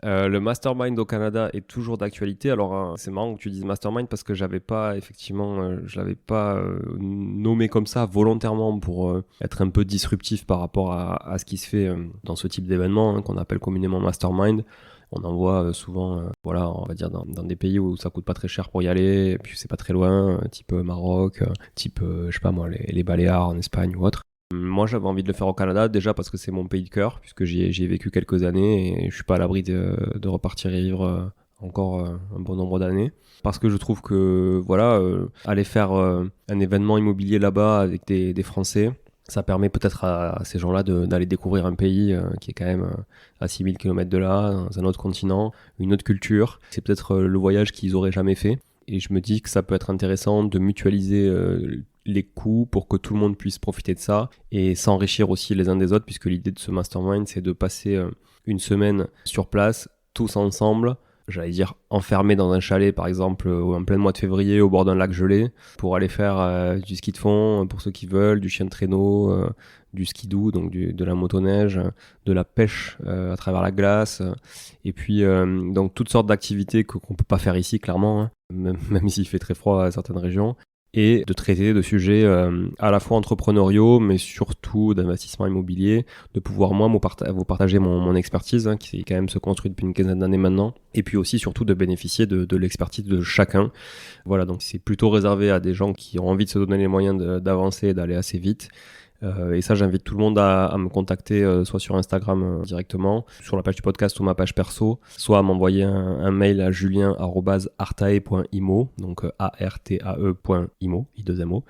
Le mastermind au Canada est toujours d'actualité. Alors c'est marrant que tu dises mastermind parce que j'avais pas effectivement, je l'avais pas nommé comme ça volontairement pour être un peu disruptif par rapport à ce qui se fait dans ce type d'événement qu'on appelle communément mastermind. On en voit souvent, voilà, on va dire dans des pays où ça coûte pas très cher pour y aller, et puis c'est pas très loin, type Maroc, type, je sais pas moi, les Baléares en Espagne ou autre. Moi, j'avais envie de le faire au Canada, déjà parce que c'est mon pays de cœur, puisque j'y ai vécu quelques années et je suis pas à l'abri de repartir y vivre encore un bon nombre d'années. Parce que je trouve que, voilà, aller faire un événement immobilier là-bas avec des Français, ça permet peut-être à ces gens-là d'aller découvrir un pays qui est quand même à 6000 km de là, dans un autre continent, une autre culture. C'est peut-être le voyage qu'ils auraient jamais fait. Et je me dis que ça peut être intéressant de mutualiser les coûts pour que tout le monde puisse profiter de ça et s'enrichir aussi les uns des autres, puisque l'idée de ce mastermind, c'est de passer une semaine sur place, tous ensemble, j'allais dire enfermés dans un chalet par exemple en plein mois de février au bord d'un lac gelé, pour aller faire du ski de fond pour ceux qui veulent, du chien de traîneau, du skidoo, donc de la motoneige, de la pêche à travers la glace, et puis donc toutes sortes d'activités qu'on peut pas faire ici clairement, hein, même s'il fait très froid à certaines régions. et de traiter de sujets à la fois entrepreneuriaux, mais surtout d'investissement immobilier, de pouvoir moi vous partager mon expertise, qui quand même se construit depuis une quinzaine d'années maintenant, et puis aussi surtout de bénéficier de l'expertise de chacun. Voilà, donc c'est plutôt réservé à des gens qui ont envie de se donner les moyens d'avancer et d'aller assez vite. Et ça, j'invite tout le monde à me contacter, soit sur Instagram directement, sur la page du podcast ou ma page perso, soit à m'envoyer un mail à julien@artae.imo, donc artae.imo, i2mo.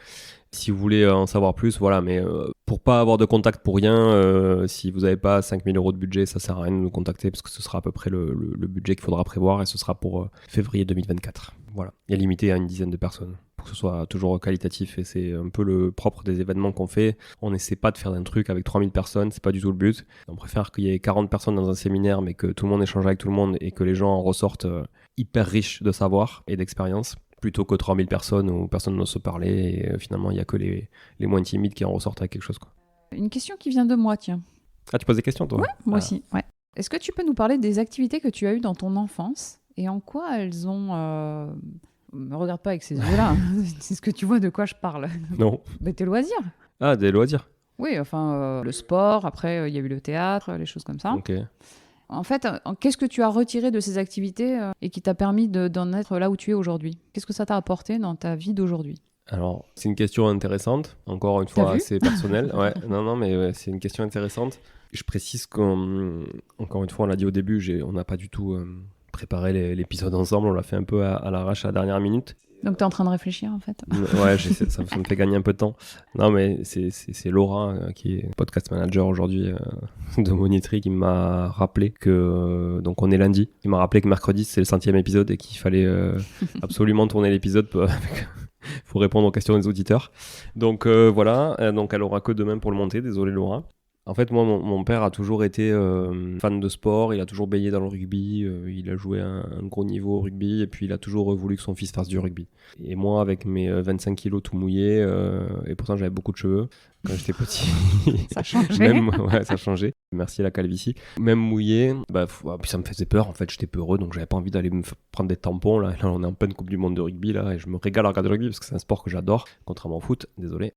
Si vous voulez en savoir plus, voilà, mais pour pas avoir de contact pour rien, si vous n'avez pas 5 000 € de budget, ça sert à rien de nous contacter parce que ce sera à peu près le budget qu'il faudra prévoir et ce sera pour février 2024. Voilà, et limité à une dizaine de personnes pour que ce soit toujours qualitatif, et c'est un peu le propre des événements qu'on fait. On n'essaie pas de faire un truc avec 3000 personnes, c'est pas du tout le but. On préfère qu'il y ait 40 personnes dans un séminaire, mais que tout le monde échange avec tout le monde et que les gens en ressortent hyper riches de savoir et d'expérience, plutôt que 3000 personnes où personne n'ose se parler et finalement il n'y a que les moins timides qui en ressortent avec quelque chose, quoi. Une question qui vient de moi, tiens. Ah, tu poses des questions, toi? Ouais, moi aussi, ouais. Est-ce que tu peux nous parler des activités que tu as eues dans ton enfance et en quoi elles ont... Me regarde pas avec ces yeux-là, c'est ce que tu vois de quoi je parle. Non. Mais tes loisirs. Ah, des loisirs. Oui, enfin, le sport, après, il y a eu le théâtre, les choses comme ça. Ok. En fait, qu'est-ce que tu as retiré de ces activités et qui t'a permis d'en être là où tu es aujourd'hui? Qu'est-ce que ça t'a apporté dans ta vie d'aujourd'hui? Alors, c'est une question intéressante, encore une fois assez personnelle. Ouais, non, mais ouais, c'est une question intéressante. Je précise qu'encore une fois, on l'a dit au début, on n'a pas du tout préparé l'épisode ensemble, on l'a fait un peu à l'arrache à la dernière minute. Donc tu es en train de réfléchir en fait. Ouais, ça me fait gagner un peu de temps. Non, mais c'est Laura, qui est podcast manager aujourd'hui de Monitry, qui m'a rappelé que, donc on est lundi, il m'a rappelé que mercredi c'est le 100e épisode et qu'il fallait absolument tourner l'épisode faut répondre aux questions des auditeurs. Donc voilà, donc elle aura que demain pour le monter, désolé Laura. En fait, moi, mon père a toujours été fan de sport, il a toujours baigné dans le rugby, il a joué un gros niveau au rugby, et puis il a toujours voulu que son fils fasse du rugby. Et moi, avec mes 25 kilos tout mouillés, et pourtant j'avais beaucoup de cheveux quand j'étais petit. Ça a changé. Ouais, ça a changé. Merci la calvitie. Même mouillé, puis ça me faisait peur, en fait, j'étais peureux, donc j'avais pas envie d'aller me prendre des tampons. Là, on est en pleine Coupe du Monde de rugby, là, et je me régale à regarder le rugby, parce que c'est un sport que j'adore, contrairement au foot, désolé.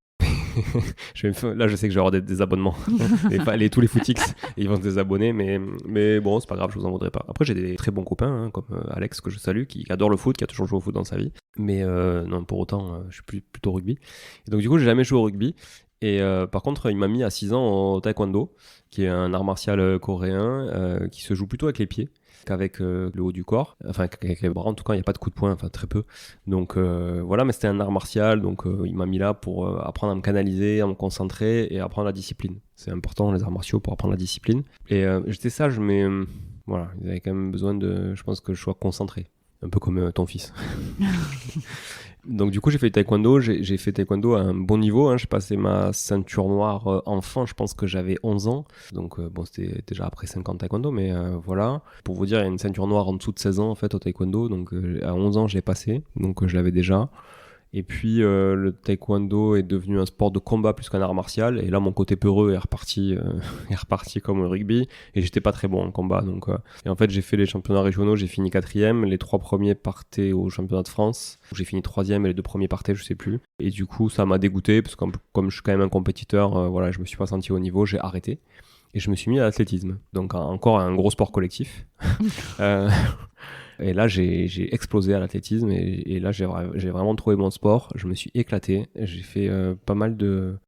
Là, je sais que je vais avoir des abonnements. Tous les footix, ils vont se désabonner, mais bon, c'est pas grave, je vous en voudrais pas. Après, j'ai des très bons copains, comme Alex, que je salue, qui adore le foot, qui a toujours joué au foot dans sa vie. Mais non, pour autant, je suis plutôt rugby. Et donc, du coup, j'ai jamais joué au rugby. Et par contre, il m'a mis à 6 ans au taekwondo, qui est un art martial coréen qui se joue plutôt avec les pieds qu'avec le haut du corps, enfin avec les bras en tout cas, il n'y a pas de coup de poing, enfin très peu. Donc voilà, mais c'était un art martial, donc il m'a mis là pour apprendre à me canaliser, à me concentrer et apprendre la discipline. C'est important les arts martiaux pour apprendre la discipline. Et j'étais sage, mais voilà, ils avaient quand même besoin je pense que je sois concentré, un peu comme ton fils. Donc du coup j'ai fait taekwondo, j'ai fait taekwondo à un bon niveau, hein. J'ai passé ma ceinture noire enfant, je pense que j'avais 11 ans, donc bon c'était déjà après 5 ans de taekwondo, mais voilà. Pour vous dire, il y a une ceinture noire en dessous de 16 ans en fait au taekwondo, donc à 11 ans je l'ai passé, donc je l'avais déjà. Et puis le taekwondo est devenu un sport de combat plus qu'un art martial, et là mon côté peureux est reparti comme le rugby, et j'étais pas très bon en combat, donc et en fait j'ai fait les championnats régionaux, j'ai fini 4e, les 3 premiers partaient au championnat de France, j'ai fini 3e et les 2 premiers partaient, je sais plus, et du coup ça m'a dégoûté parce que comme je suis quand même un compétiteur, voilà, je me suis pas senti au niveau, j'ai arrêté et je me suis mis à l'athlétisme, donc encore un gros sport collectif. Et là, j'ai explosé à l'athlétisme et là, j'ai vraiment trouvé mon sport. Je me suis éclaté. J'ai fait pas mal de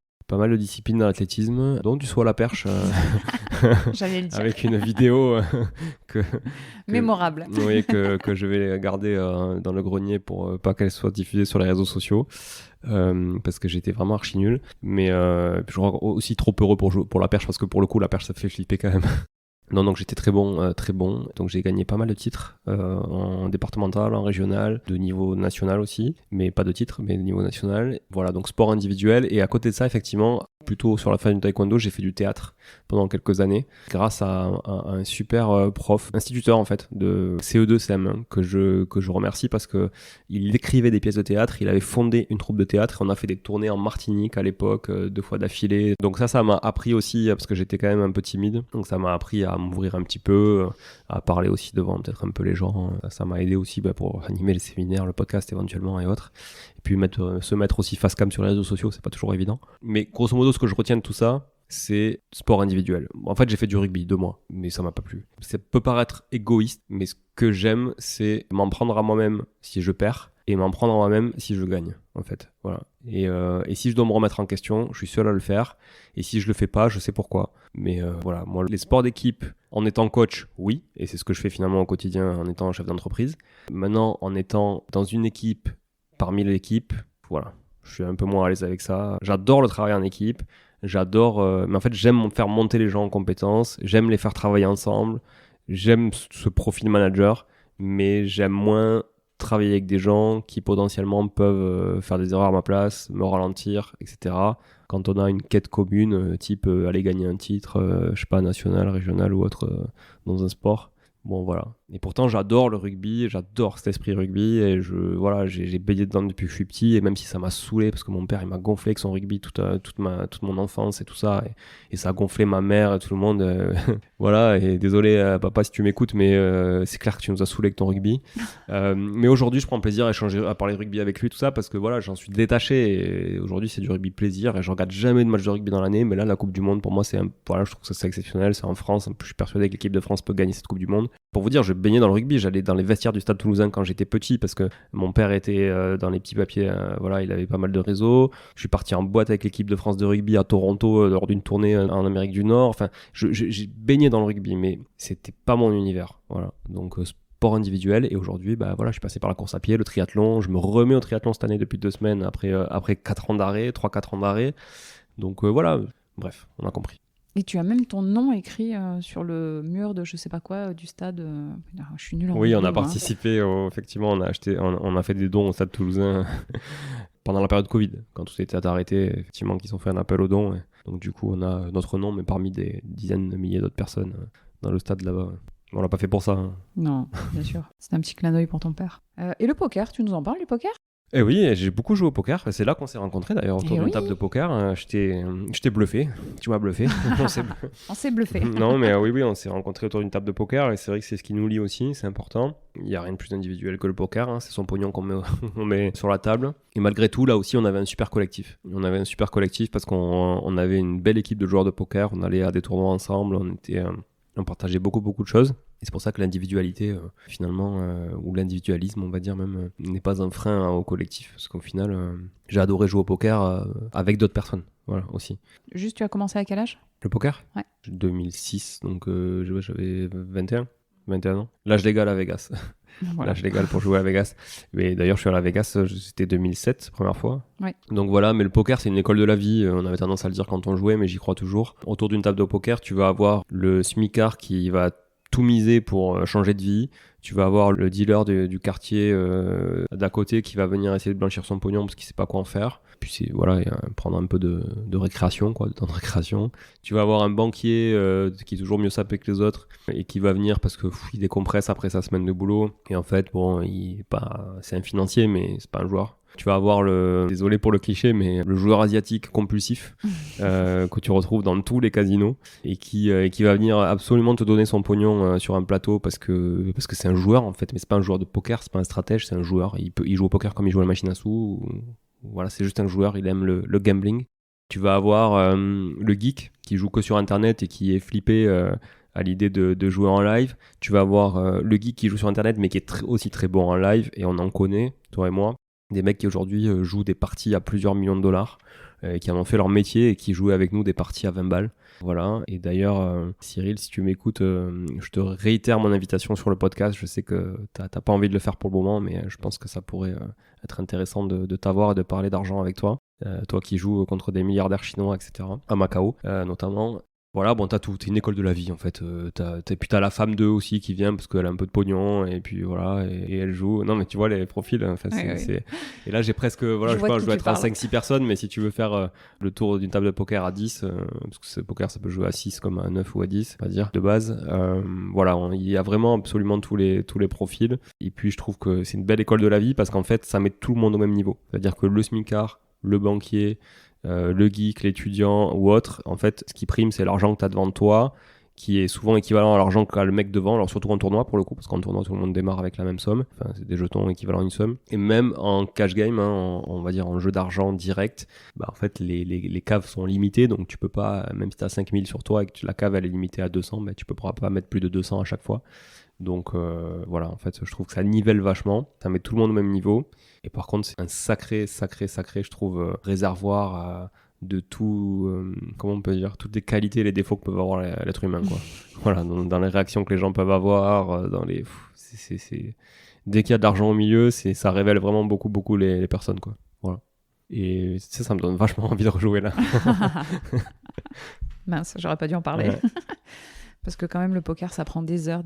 disciplines dans l'athlétisme, dont du saut à la perche. J'allais le dire. Avec une vidéo mémorable. Oui, que je vais garder dans le grenier pour pas qu'elle soit diffusée sur les réseaux sociaux. Parce que j'étais vraiment archi nul. Mais je suis aussi trop heureux pour la perche, parce que pour le coup, la perche, ça fait flipper quand même. Non, donc j'étais très bon. Donc j'ai gagné pas mal de titres en départemental, en régional, de niveau national aussi, mais pas de titres, mais de niveau national. Voilà, donc sport individuel. Et à côté de ça, effectivement, plutôt sur la fin du taekwondo, j'ai fait du théâtre pendant quelques années, grâce à un super prof, instituteur en fait, de CE2 CM1, que je remercie parce que il écrivait des pièces de théâtre, il avait fondé une troupe de théâtre, et on a fait des tournées en Martinique à l'époque, 2 fois d'affilée. Donc ça m'a appris aussi, parce que j'étais quand même un peu timide, donc ça m'a appris à m'ouvrir un petit peu, à parler aussi devant peut-être un peu les gens. Ça m'a aidé aussi pour animer les séminaires, le podcast éventuellement et autres. Et puis se mettre aussi face cam sur les réseaux sociaux, c'est pas toujours évident. Mais grosso modo, ce que je retiens de tout ça, c'est sport individuel. En fait, j'ai fait du rugby 2 mois, mais ça m'a pas plu. Ça peut paraître égoïste, mais ce que j'aime, c'est m'en prendre à moi-même si je perds et m'en prendre à moi-même si je gagne, en fait. Voilà. Et si je dois me remettre en question, je suis seul à le faire. Et si je le fais pas, je sais pourquoi. Mais voilà, moi, les sports d'équipe, en étant coach, oui, et c'est ce que je fais finalement au quotidien en étant chef d'entreprise. Maintenant, en étant dans une équipe, parmi l'équipe, voilà, je suis un peu moins à l'aise avec ça. J'adore le travail en équipe. Mais en fait, j'aime faire monter les gens en compétences. J'aime les faire travailler ensemble. J'aime ce profil manager, mais j'aime moins travailler avec des gens qui potentiellement peuvent faire des erreurs à ma place, me ralentir, etc. Quand on a une quête commune, type aller gagner un titre, je sais pas, national, régional ou autre dans un sport. Bon, voilà. Et pourtant, j'adore le rugby, j'adore cet esprit rugby, et j'ai baigné dedans depuis que je suis petit, et même si ça m'a saoulé, parce que mon père, il m'a gonflé avec son rugby toute mon enfance et tout ça, et ça a gonflé ma mère et tout le monde. Voilà, et désolé, papa, si tu m'écoutes, mais c'est clair que tu nous as saoulé avec ton rugby. Mais aujourd'hui, je prends plaisir à parler de rugby avec lui, tout ça, parce que voilà, j'en suis détaché, et aujourd'hui, c'est du rugby plaisir, et je regarde jamais de match de rugby dans l'année, mais là, la Coupe du Monde, pour moi, voilà, je trouve que c'est exceptionnel, c'est en France, je suis persuadé que l'équipe de France peut gagner cette Coupe du Monde. Pour vous dire, je baignais dans le rugby, j'allais dans les vestiaires du Stade Toulousain quand j'étais petit parce que mon père était dans les petits papiers, voilà, il avait pas mal de réseaux. Je suis parti en boîte avec l'équipe de France de rugby à Toronto lors d'une tournée en Amérique du Nord. Enfin, j'ai baigné dans le rugby, mais c'était pas mon univers. Voilà, donc sport individuel. Et aujourd'hui, voilà, je suis passé par la course à pied, le triathlon. Je me remets au triathlon cette année depuis 2 semaines après 4 ans d'arrêt, 3-4 ans d'arrêt. Donc voilà, bref, on a compris. Et tu as même ton nom écrit sur le mur de je sais pas quoi du stade. Je suis nulle en Oui, rugby, on a participé, effectivement, on a fait des dons au Stade Toulousain pendant la période Covid, quand tout était arrêté, effectivement, qu'ils ont fait un appel aux dons. Donc du coup, on a notre nom, mais parmi des dizaines de milliers d'autres personnes dans le stade là-bas. On l'a pas fait pour ça. Hein. Non, bien sûr. C'est un petit clin d'œil pour ton père. Et le poker, tu nous en parles du poker ? Eh oui, j'ai beaucoup joué au poker. C'est là qu'on s'est rencontrés d'ailleurs, autour d'une table de poker. Je t'ai bluffé. Tu m'as bluffé. On s'est bluffé. Non, mais oui, on s'est rencontrés autour d'une table de poker et c'est vrai que c'est ce qui nous lie aussi, c'est important. Il n'y a rien de plus individuel que le poker. Hein. C'est son pognon qu'on met sur la table. Et malgré tout, là aussi, on avait un super collectif. On avait un super collectif parce qu'on avait une belle équipe de joueurs de poker. On allait à des tournois ensemble. On partageait beaucoup de choses. Et c'est pour ça que l'individualité, finalement, ou l'individualisme, on va dire même, n'est pas un frein au collectif. Parce qu'au final, j'ai adoré jouer au poker avec d'autres personnes, voilà, aussi. Juste, tu as commencé à quel âge ? Le poker ? Ouais. 2006, donc j'avais 21 ans. L'âge légal à Vegas. Voilà. L'âge légal pour jouer à Vegas. Mais d'ailleurs, je suis allé à Vegas, c'était 2007, première fois. Ouais. Donc voilà, mais le poker, c'est une école de la vie. On avait tendance à le dire quand on jouait, mais j'y crois toujours. Autour d'une table de poker, tu vas avoir le smicard qui va tout miser pour changer de vie. Tu vas avoir le dealer du quartier d'à côté qui va venir essayer de blanchir son pognon parce qu'il sait pas quoi en faire. Puis c'est prendre un peu de récréation, quoi, de temps de récréation. Tu vas avoir un banquier qui est toujours mieux sapé que les autres et qui va venir parce que il décompresse après sa semaine de boulot. Et en fait, c'est un financier, mais c'est pas un joueur. Tu vas avoir désolé pour le cliché, mais le joueur asiatique compulsif que tu retrouves dans tous les casinos et qui va venir absolument te donner son pognon sur un plateau parce que c'est un joueur en fait, mais c'est pas un joueur de poker, c'est pas un stratège, c'est un joueur. Il joue au poker comme il joue à la machine à sous. Voilà, c'est juste un joueur, il aime le gambling. Tu vas avoir le geek qui joue que sur internet et qui est flippé à l'idée de jouer en live. Tu vas avoir le geek qui joue sur internet mais qui est aussi très bon en live, et on en connaît, toi et moi. Des mecs qui aujourd'hui jouent des parties à plusieurs millions de dollars, qui en ont fait leur métier et qui jouaient avec nous des parties à 20 balles. Voilà. Et d'ailleurs, Cyril, si tu m'écoutes, je te réitère mon invitation sur le podcast. Je sais que t'as pas envie de le faire pour le moment, mais je pense que ça pourrait être intéressant de t'avoir et de parler d'argent avec toi. Toi qui joues contre des milliardaires chinois, etc. À Macao, notamment. Voilà, bon, t'as tout, t'es une école de la vie en fait. Puis t'as la femme d'eux aussi qui vient parce qu'elle a un peu de pognon et puis voilà, et elle joue. Non, mais tu vois les profils, enfin, c'est... Et là, j'ai presque, voilà, je dois être à 5-6 personnes, mais si tu veux faire le tour d'une table de poker à 10, parce que ce poker ça peut jouer à 6 comme à 9 ou à 10, on va dire, de base. Voilà, il y a vraiment absolument tous les profils. Et puis je trouve que c'est une belle école de la vie parce qu'en fait, ça met tout le monde au même niveau. C'est-à-dire que le smicard, le banquier, le geek, l'étudiant ou autre, en fait, ce qui prime, c'est l'argent que tu as devant toi qui est souvent équivalent à l'argent qu'a le mec devant, alors surtout en tournoi pour le coup, parce qu'en tournoi tout le monde démarre avec la même somme, enfin c'est des jetons équivalents à une somme, et même en cash game, on va dire en jeu d'argent direct, en fait les caves sont limitées, donc tu peux pas, même si tu as 5000 sur toi et que la cave elle est limitée à 200, tu peux pas mettre plus de 200 à chaque fois. Donc voilà, en fait je trouve que ça nivelle vachement, ça met tout le monde au même niveau, et par contre c'est un sacré je trouve réservoir de tout, comment on peut dire, toutes les qualités et les défauts que peut avoir l'être humain, quoi. Voilà, dans les réactions que les gens peuvent avoir, dès qu'il y a de l'argent au milieu, ça révèle vraiment beaucoup les personnes, quoi. Voilà. Et ça me donne vachement envie de rejouer là. Mince, j'aurais pas dû en parler. Ouais. Parce que quand même, le poker, ça prend des heures.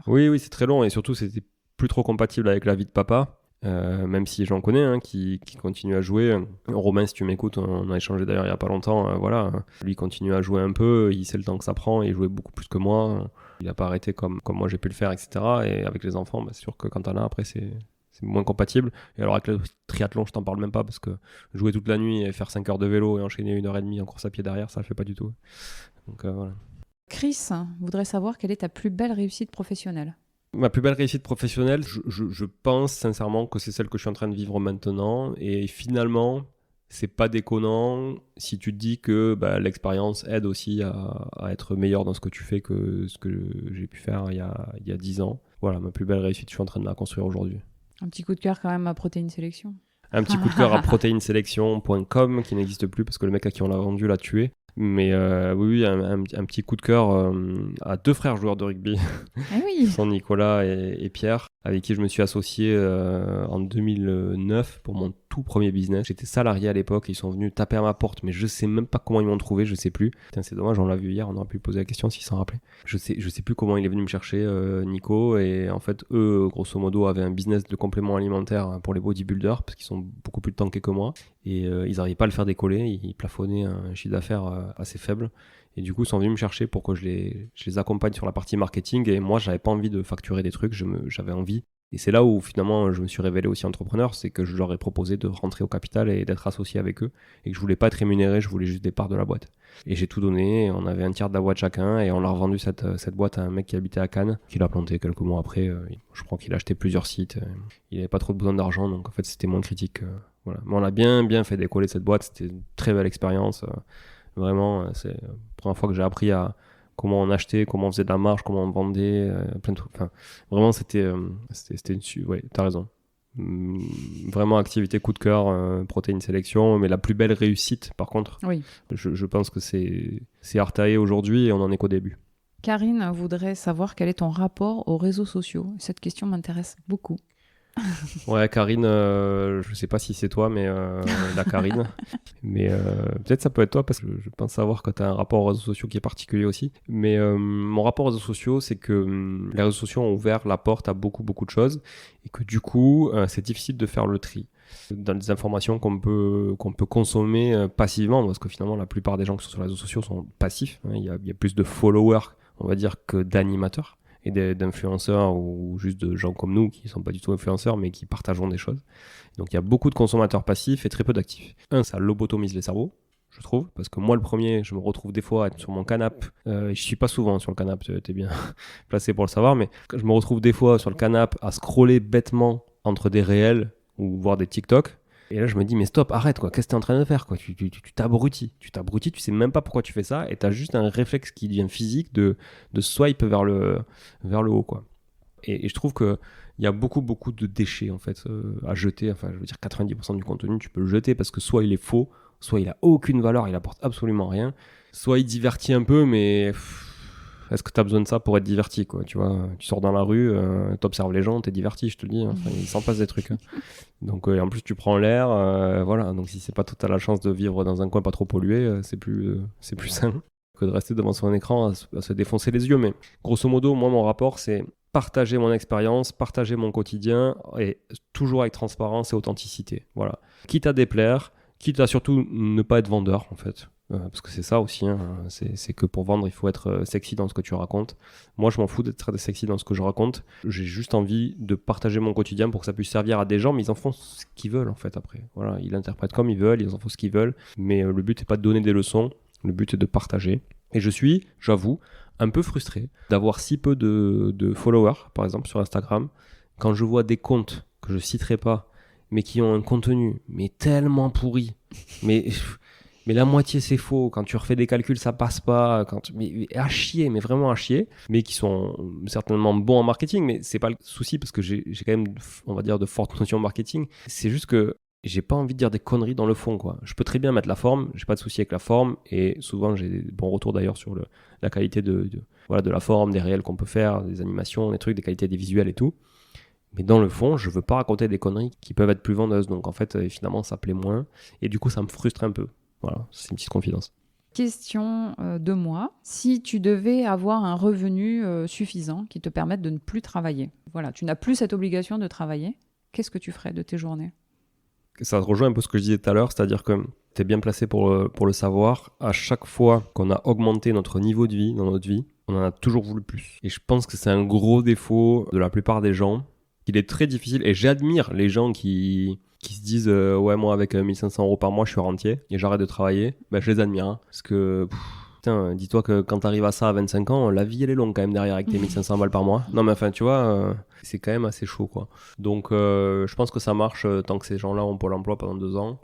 Oui, c'est très long et surtout, c'était plus trop compatible avec la vie de papa. Même si j'en connais qui continue à jouer. Romain, si tu m'écoutes, on a échangé d'ailleurs il y a pas longtemps. Voilà, lui continue à jouer un peu, il sait le temps que ça prend, il jouait beaucoup plus que moi. Il a pas arrêté comme moi j'ai pu le faire, etc. Et avec les enfants, c'est sûr que quand t'en as après, c'est moins compatible. Et alors avec le triathlon, je t'en parle même pas parce que jouer toute la nuit et faire 5 heures de vélo et enchaîner 1h30 en course à pied derrière, ça le fait pas du tout. Donc voilà. Chris voudrait savoir quelle est ta plus belle réussite professionnelle. Ma plus belle réussite professionnelle, je pense sincèrement que c'est celle que je suis en train de vivre maintenant. Et finalement, c'est pas déconnant si tu te dis que l'expérience aide aussi à être meilleur dans ce que tu fais que ce que j'ai pu faire il y a 10 ans. Voilà, ma plus belle réussite, je suis en train de la construire aujourd'hui. Un petit coup de cœur quand même à Protéine Sélection. Un petit coup de cœur à proteinselection.com qui n'existe plus parce que le mec à qui on l'a vendu l'a tué. Mais oui, un petit coup de cœur à 2 frères joueurs de rugby, qui sont Nicolas et Pierre, avec qui je me suis associé en 2009 pour mon tout premier business. J'étais salarié à l'époque, ils sont venus taper à ma porte, mais je sais même pas comment ils m'ont trouvé, je sais plus. Putain, c'est dommage, on l'a vu hier, on aurait pu poser la question s'il s'en rappelait. Je sais plus comment il est venu me chercher, Nico, et en fait, eux, grosso modo, avaient un business de compléments alimentaires pour les bodybuilders, parce qu'ils sont beaucoup plus tankés que moi, et ils n'arrivaient pas à le faire décoller, ils plafonnaient un chiffre d'affaires assez faible. Et du coup, ils sont venus me chercher pour que je les accompagne sur la partie marketing. Et moi, j'avais pas envie de facturer des trucs, j'avais envie. Et c'est là où finalement je me suis révélé aussi entrepreneur, c'est que je leur ai proposé de rentrer au capital et d'être associé avec eux. Et que je voulais pas être rémunéré, je voulais juste des parts de la boîte. Et j'ai tout donné, on avait un tiers de la boîte chacun et on a revendu cette boîte à un mec qui habitait à Cannes, qui l'a planté quelques mois après. Je crois qu'il a acheté plusieurs sites. Il avait pas trop besoin d'argent, donc en fait c'était moins critique. Voilà. Mais on a bien fait décoller cette boîte, c'était une très belle expérience. Vraiment, c'est la première fois que j'ai appris à comment on achetait, comment on faisait de la marge, comment on vendait, plein de trucs. Enfin, vraiment, c'était ouais, t'as raison. Vraiment, activité coup de cœur, protéine sélection, mais la plus belle réussite, par contre, oui. Je pense que c'est Artae aujourd'hui et on en est qu'au début. Karine voudrait savoir quel est ton rapport aux réseaux sociaux. Cette question m'intéresse beaucoup. Ouais, Karine, je sais pas si c'est toi, mais la Karine. Mais peut-être ça peut être toi parce que je pense savoir que tu as un rapport aux réseaux sociaux qui est particulier aussi. Mais mon rapport aux réseaux sociaux, c'est que les réseaux sociaux ont ouvert la porte à beaucoup de choses et que du coup, c'est difficile de faire le tri dans des informations qu'on peut consommer passivement, parce que finalement, la plupart des gens qui sont sur les réseaux sociaux sont passifs. Hein. Il y a plus de followers, on va dire, que d'animateurs et d'influenceurs ou juste de gens comme nous qui sont pas du tout influenceurs mais qui partageons des choses. Donc il y a beaucoup de consommateurs passifs et très peu d'actifs. Ça lobotomise les cerveaux, je trouve, parce que moi le premier, je me retrouve des fois à être sur mon canapé, je suis pas souvent sur le canapé, t'es bien placé pour le savoir, mais je me retrouve des fois sur le canapé à scroller bêtement entre des réels ou voir des TikTok. Et là, je me dis, mais stop, arrête, quoi. Qu'est-ce que tu es en train de faire, quoi. Tu t'abrutis. Tu t'abrutis, tu sais même pas pourquoi tu fais ça. Et tu as juste un réflexe qui devient physique de swipe vers le haut, quoi. Et je trouve qu'il y a beaucoup de déchets, en fait, à jeter. Enfin, je veux dire, 90% du contenu, tu peux le jeter parce que soit il est faux, soit il a aucune valeur, il apporte absolument rien. Soit il divertit un peu, mais est-ce que tu as besoin de ça pour être diverti, quoi, tu vois, tu sors dans la rue, t'observes les gens, t'es diverti, je te le dis, hein. Enfin, il s'en passe des trucs, hein. Donc en plus tu prends l'air, voilà, donc si c'est pas toi t'as la chance de vivre dans un coin pas trop pollué, c'est plus sain que de rester devant son écran à se défoncer les yeux. Mais grosso modo, moi mon rapport c'est partager mon expérience, partager mon quotidien et toujours avec transparence et authenticité, voilà, quitte à déplaire, quitte à surtout ne pas être vendeur en fait. Parce que c'est ça aussi, hein. C'est que pour vendre, il faut être sexy dans ce que tu racontes. Moi, je m'en fous d'être sexy dans ce que je raconte. J'ai juste envie de partager mon quotidien pour que ça puisse servir à des gens, mais ils en font ce qu'ils veulent en fait après. Voilà, ils l'interprètent comme ils veulent, ils en font ce qu'ils veulent. Mais le but n'est pas de donner des leçons, le but est de partager. Et je suis, j'avoue, un peu frustré d'avoir si peu de followers, par exemple sur Instagram, quand je vois des comptes que je citerai pas, mais qui ont un contenu mais tellement pourri, mais mais la moitié c'est faux. Quand tu refais des calculs, ça passe pas. Mais à chier, mais vraiment à chier. Mais qui sont certainement bons en marketing, mais c'est pas le souci parce que j'ai quand même, on va dire, de fortes notions en marketing. C'est juste que j'ai pas envie de dire des conneries dans le fond, quoi. Je peux très bien mettre la forme, j'ai pas de souci avec la forme, et souvent j'ai des bons retours d'ailleurs sur la qualité voilà, de la forme, des réels qu'on peut faire, des animations, des trucs, des qualités des visuels et tout. Mais dans le fond, je veux pas raconter des conneries qui peuvent être plus vendeuses. Donc en fait, finalement, ça plaît moins. Et du coup, ça me frustre un peu. Voilà, c'est une petite confidence. Question de moi. Si tu devais avoir un revenu suffisant qui te permette de ne plus travailler, voilà, tu n'as plus cette obligation de travailler, qu'est-ce que tu ferais de tes journées? Ça rejoint un peu ce que je disais tout à l'heure, c'est-à-dire que tu es bien placé pour le savoir. À chaque fois qu'on a augmenté notre niveau de vie dans notre vie, on en a toujours voulu plus. Et je pense que c'est un gros défaut de la plupart des gens. Il est très difficile, et j'admire les gens qui se disent ouais, moi avec 1500 euros par mois je suis rentier et j'arrête de travailler. Ben, je les admire, hein, parce que putain, dis-toi que quand t'arrives à ça à 25 ans, la vie elle est longue quand même derrière avec tes 1500 balles par mois. Non mais enfin tu vois, c'est quand même assez chaud, quoi. Donc je pense que ça marche tant que ces gens-là ont Pôle emploi pendant 2 ans.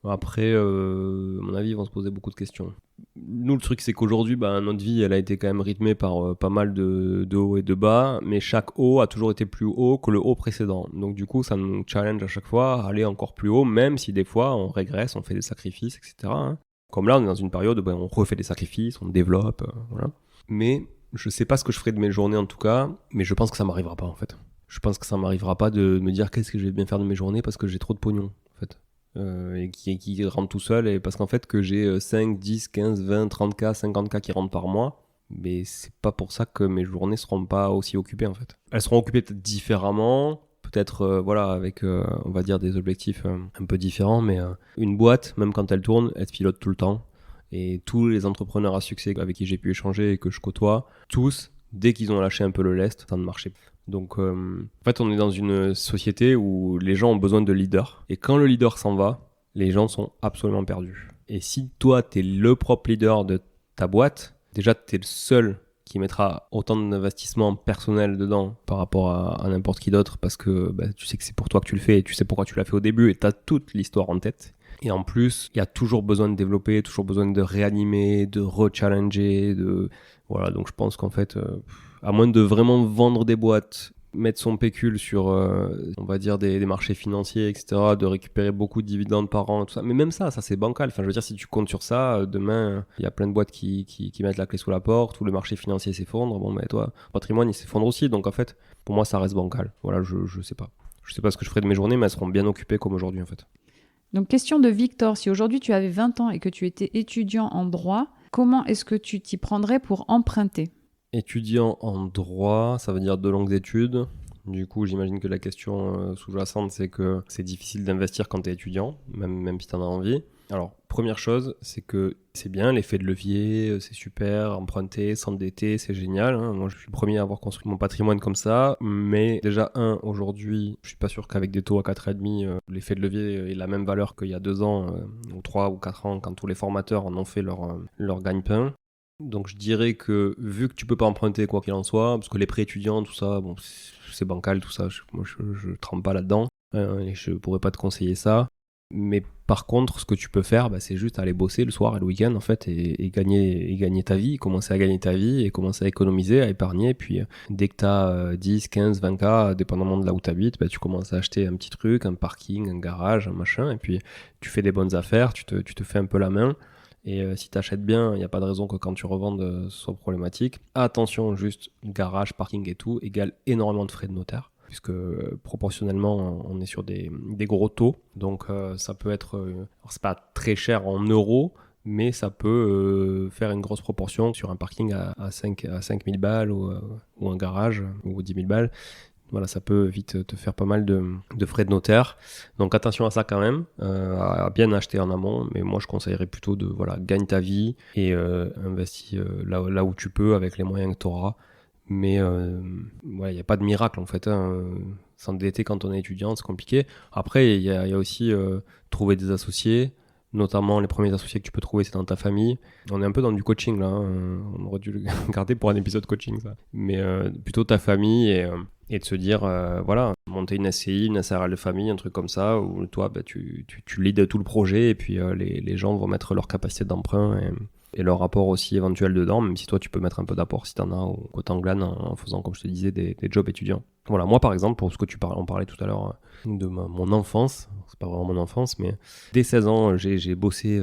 Après, à mon avis, ils vont se poser beaucoup de questions. Nous, le truc, c'est qu'aujourd'hui, notre vie, elle a été quand même rythmée par pas mal de hauts et de bas, mais chaque haut a toujours été plus haut que le haut précédent. Donc du coup, ça nous challenge à chaque fois à aller encore plus haut, même si des fois, on régresse, on fait des sacrifices, etc., hein. Comme là, on est dans une période où on refait des sacrifices, on développe, voilà. Mais je sais pas ce que je ferai de mes journées en tout cas, mais je pense que ça m'arrivera pas en fait. Je pense que ça m'arrivera pas de me dire qu'est-ce que je vais bien faire de mes journées parce que j'ai trop de pognon en fait. Et qui rentre tout seul, et parce qu'en fait que j'ai 5, 10, 15, 20, 30K, 50K qui rentrent par mois, mais c'est pas pour ça que mes journées seront pas aussi occupées en fait. Elles seront occupées peut-être différemment, peut-être voilà, avec on va dire des objectifs un peu différents, mais une boîte, même quand elle tourne, elle se pilote tout le temps. Et tous les entrepreneurs à succès avec qui j'ai pu échanger et que je côtoie, tous, dès qu'ils ont lâché un peu le lest, ça ne marchait pas. Donc, en fait, on est dans une société où les gens ont besoin de leaders. Et quand le leader s'en va, les gens sont absolument perdus. Et si toi, t'es le propre leader de ta boîte, déjà, t'es le seul qui mettra autant d'investissement personnel dedans par rapport à n'importe qui d'autre, parce que tu sais que c'est pour toi que tu le fais et tu sais pourquoi tu l'as fait au début et t'as toute l'histoire en tête. Et en plus, il y a toujours besoin de développer, toujours besoin de réanimer, de re-challenger, voilà. Donc je pense qu'en fait, à moins de vraiment vendre des boîtes, mettre son pécule sur, on va dire, des marchés financiers, etc., de récupérer beaucoup de dividendes par an, tout ça. Mais même ça c'est bancal. Enfin, je veux dire, si tu comptes sur ça, demain, il y a plein de boîtes qui mettent la clé sous la porte, ou le marché financier s'effondre. Bon, mais toi, le patrimoine, il s'effondre aussi. Donc en fait, pour moi, ça reste bancal. Voilà, je sais pas. Je sais pas ce que je ferai de mes journées, mais elles seront bien occupées comme aujourd'hui, en fait. Donc, question de Victor. Si aujourd'hui tu avais 20 ans et que tu étais étudiant en droit, comment est-ce que tu t'y prendrais pour emprunter? Étudiant en droit, ça veut dire de longues études. Du coup, j'imagine que la question sous-jacente, c'est que c'est difficile d'investir quand tu es étudiant, même si tu en as envie. Alors, première chose, c'est que c'est bien, l'effet de levier, c'est super, emprunter, s'endetter, c'est génial, hein. Moi, je suis le premier à avoir construit mon patrimoine comme ça, mais déjà, aujourd'hui, je suis pas sûr qu'avec des taux à 4,5, l'effet de levier ait la même valeur qu'il y a 2 ans, ou 3 ou 4 ans, quand tous les formateurs en ont fait leur gagne-pain. Donc je dirais que vu que tu peux pas emprunter quoi qu'il en soit, parce que les prêts étudiants, tout ça, bon, c'est bancal, tout ça, moi je trempe pas là-dedans, et je pourrais pas te conseiller ça. Mais par contre, ce que tu peux faire, c'est juste aller bosser le soir et le week-end en fait, et gagner ta vie, commencer à gagner ta vie et commencer à économiser, à épargner. Puis dès que tu as 10, 15, 20K, dépendamment de là où tu habites, tu commences à acheter un petit truc, un parking, un garage, un machin, et puis tu fais des bonnes affaires, tu te fais un peu la main. Et si tu achètes bien, il n'y a pas de raison que quand tu revendes, ce soit problématique. Attention, juste garage, parking et tout égale énormément de frais de notaire, puisque proportionnellement, on est sur des gros taux. Donc ça peut être, alors c'est pas très cher en euros, mais ça peut faire une grosse proportion sur un parking à 5 000 balles ou un garage ou 10 000 balles. Voilà, ça peut vite te faire pas mal de frais de notaire. Donc attention à ça quand même, à bien acheter en amont. Mais moi, je conseillerais plutôt de gagne ta vie et investis là où tu peux avec les moyens que tu auras. Mais il n'y a pas de miracle en fait, hein. S'endetter quand on est étudiant, c'est compliqué. Après, il y a aussi trouver des associés. Notamment, les premiers associés que tu peux trouver, c'est dans ta famille. On est un peu dans du coaching, là. On aurait dû le garder pour un épisode coaching, ça. Mais plutôt ta famille et de se dire, voilà, monter une SCI, une SARL de famille, un truc comme ça, où toi, tu leads tout le projet et puis les gens vont mettre leur capacité d'emprunt et leur rapport aussi éventuel dedans, même si toi, tu peux mettre un peu d'apport si t'en as, ou que t'englanes en faisant, comme je te disais, des jobs étudiants. Voilà, moi, par exemple, pour ce que on parlait tout à l'heure de mon enfance, c'est pas vraiment mon enfance, mais dès 16 ans, j'ai bossé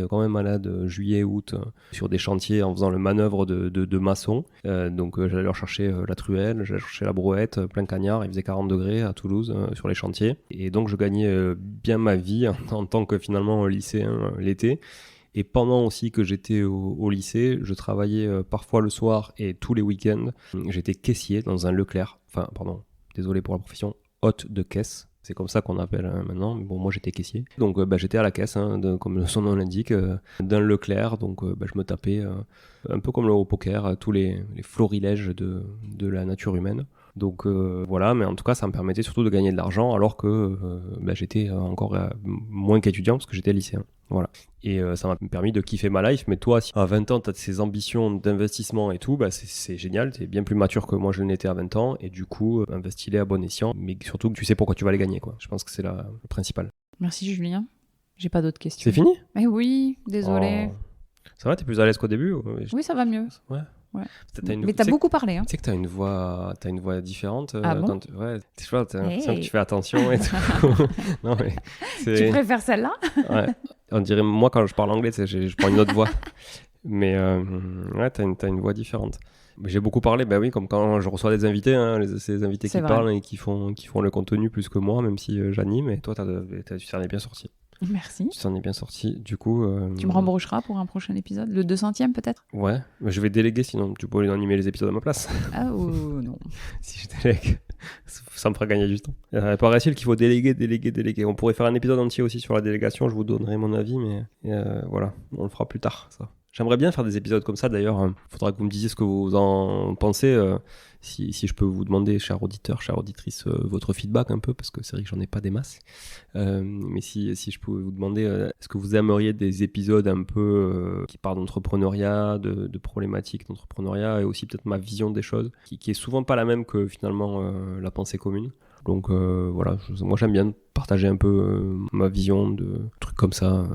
quand même malade juillet, août, sur des chantiers en faisant le manœuvre de maçon. Donc j'allais leur chercher la truelle, j'allais chercher la brouette, plein cagnard, il faisait 40 degrés à Toulouse sur les chantiers. Et donc je gagnais bien ma vie en tant que finalement lycéen l'été. Et pendant aussi que j'étais au lycée, je travaillais parfois le soir et tous les week-ends. J'étais caissier dans un Leclerc. Enfin, pardon, désolé pour la profession, hôte de caisse. C'est comme ça qu'on appelle maintenant. Mais bon, moi j'étais caissier. Donc j'étais à la caisse, comme son nom l'indique, d'un Leclerc. Donc je me tapais un peu comme au poker, tous les florilèges de la nature humaine. Donc voilà, mais en tout cas ça me permettait surtout de gagner de l'argent alors que j'étais encore moins qu'étudiant parce que j'étais lycéen. Voilà. Et ça m'a permis de kiffer ma life. Mais toi, si à 20 ans tu as ces ambitions d'investissement et tout, c'est génial, tu es bien plus mature que moi je l'étais à 20 ans et du coup investis-les à bon escient, mais surtout que tu sais pourquoi tu vas les gagner, quoi. Je pense que c'est le principal. Merci Julien, j'ai pas d'autres questions. C'est fini ? Eh oui, désolé. Oh. Ça va, t'es plus à l'aise qu'au début ? Oui, ça va mieux. Ouais. Mais t'as beaucoup parlé. Hein. Tu sais que t'as une voix différente. Ah bon ? Ouais, je vois, t'as l'impression que tu fais attention et tout. Non, mais tu préfères celle-là ? Ouais. On dirait, moi, quand je parle anglais, je prends une autre voix. Mais ouais, t'as une voix différente. J'ai beaucoup parlé, oui, comme quand je reçois des invités, ces invités qui parlent et qui font le contenu plus que moi, même si j'anime. Et toi, tu t'en es bien sorti. Merci. Tu t'en es bien sorti. Du coup. Tu me rembaucheras pour un prochain épisode, le 200e peut-être ? Ouais, mais je vais déléguer, sinon tu peux animer les épisodes à ma place. Ah non. Si je délègue, ça me fera gagner du temps. Paraît-il qu'il faut déléguer. On pourrait faire un épisode entier aussi sur la délégation, je vous donnerai mon avis, mais voilà, on le fera plus tard, ça. J'aimerais bien faire des épisodes comme ça, d'ailleurs. Il faudra que vous me disiez ce que vous en pensez. Si je peux vous demander, chers auditeurs, chères auditrices, votre feedback un peu, parce que c'est vrai que j'en ai pas des masses. Mais si je pouvais vous demander, est-ce que vous aimeriez des épisodes un peu qui parlent d'entrepreneuriat, de problématiques d'entrepreneuriat, et aussi peut-être ma vision des choses, qui est souvent pas la même que finalement la pensée commune. Donc voilà, moi j'aime bien partager un peu ma vision de trucs comme ça.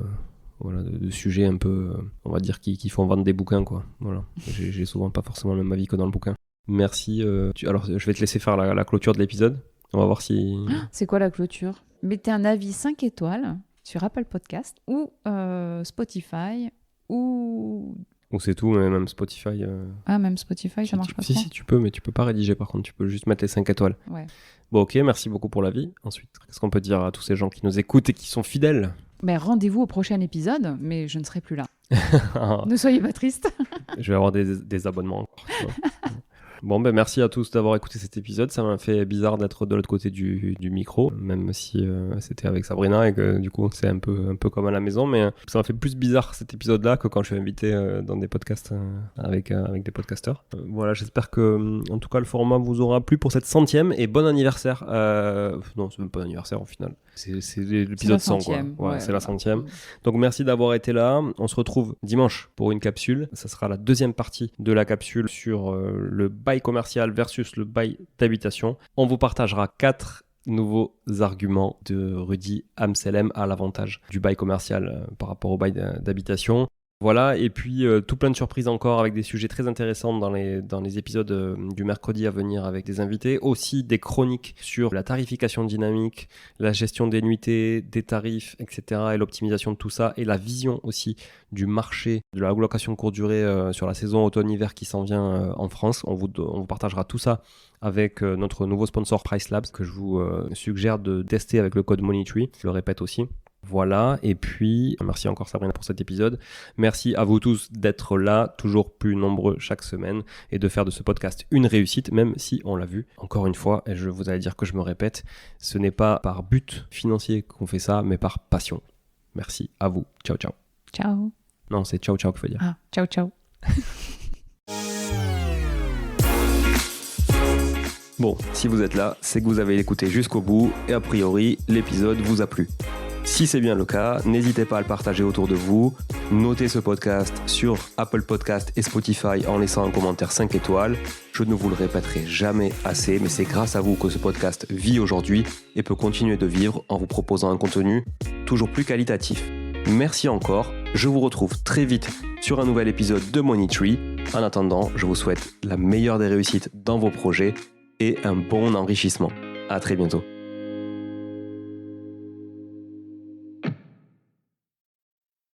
Voilà, de sujets un peu, on va dire, qui font vendre des bouquins, quoi. Voilà. J'ai souvent pas forcément le même avis que dans le bouquin. Merci. Alors, je vais te laisser faire la clôture de l'épisode. On va voir si... C'est quoi la clôture ? Mettez un avis 5 étoiles sur Apple Podcast ou Spotify ou... Ou c'est tout, mais même Spotify... Ah, même Spotify, ça marche pas trop ? Si, tu peux, mais tu peux pas rédiger, par contre. Tu peux juste mettre les 5 étoiles. Ouais. Bon, ok, merci beaucoup pour l'avis. Ensuite, qu'est-ce qu'on peut dire à tous ces gens qui nous écoutent et qui sont fidèles ? Rendez-vous au prochain épisode, mais je ne serai plus là. Ne soyez pas tristes. Je vais avoir des abonnements encore. Bon, merci à tous d'avoir écouté cet épisode. Ça m'a fait bizarre d'être de l'autre côté du micro, même si c'était avec Sabrina et que du coup c'est un peu comme à la maison, mais ça m'a fait plus bizarre cet épisode-là que quand je suis invité dans des podcasts avec des podcasteurs. Voilà, j'espère que en tout cas le format vous aura plu pour cette 100e et bon anniversaire. Non, c'est même pas anniversaire au final. C'est l'épisode 100, quoi. Ouais, c'est la 100e. Donc merci d'avoir été là. On se retrouve dimanche pour une capsule. Ça sera la deuxième partie de la capsule sur le bail commercial versus le bail d'habitation. On vous partagera 4 nouveaux arguments de Rudy Amselem à l'avantage du bail commercial par rapport au bail d'habitation. Voilà, et puis tout plein de surprises encore avec des sujets très intéressants dans les épisodes du mercredi à venir avec des invités. Aussi des chroniques sur la tarification dynamique, la gestion des nuitées, des tarifs, etc. et l'optimisation de tout ça. Et la vision aussi du marché de la location courte durée sur la saison automne-hiver qui s'en vient en France. On vous partagera tout ça avec notre nouveau sponsor Price Labs que je vous suggère de tester avec le code Moneytree. Je le répète aussi. Voilà, et puis merci encore Sabrina pour cet épisode. Merci à vous tous d'être là, toujours plus nombreux chaque semaine, et de faire de ce podcast une réussite, même si on l'a vu. Encore une fois, et je vous allais dire que je me répète, ce n'est pas par but financier qu'on fait ça, mais par passion. Merci à vous. Ciao, ciao. Ciao. Non, c'est ciao, ciao qu'il faut dire. Ah, ciao, ciao. Bon, si vous êtes là, c'est que vous avez écouté jusqu'au bout, et a priori, l'épisode vous a plu. Si c'est bien le cas, n'hésitez pas à le partager autour de vous. Notez ce podcast sur Apple Podcast et Spotify en laissant un commentaire 5 étoiles. Je ne vous le répéterai jamais assez, mais c'est grâce à vous que ce podcast vit aujourd'hui et peut continuer de vivre en vous proposant un contenu toujours plus qualitatif. Merci encore, je vous retrouve très vite sur un nouvel épisode de Money Tree. En attendant, je vous souhaite la meilleure des réussites dans vos projets et un bon enrichissement. À très bientôt.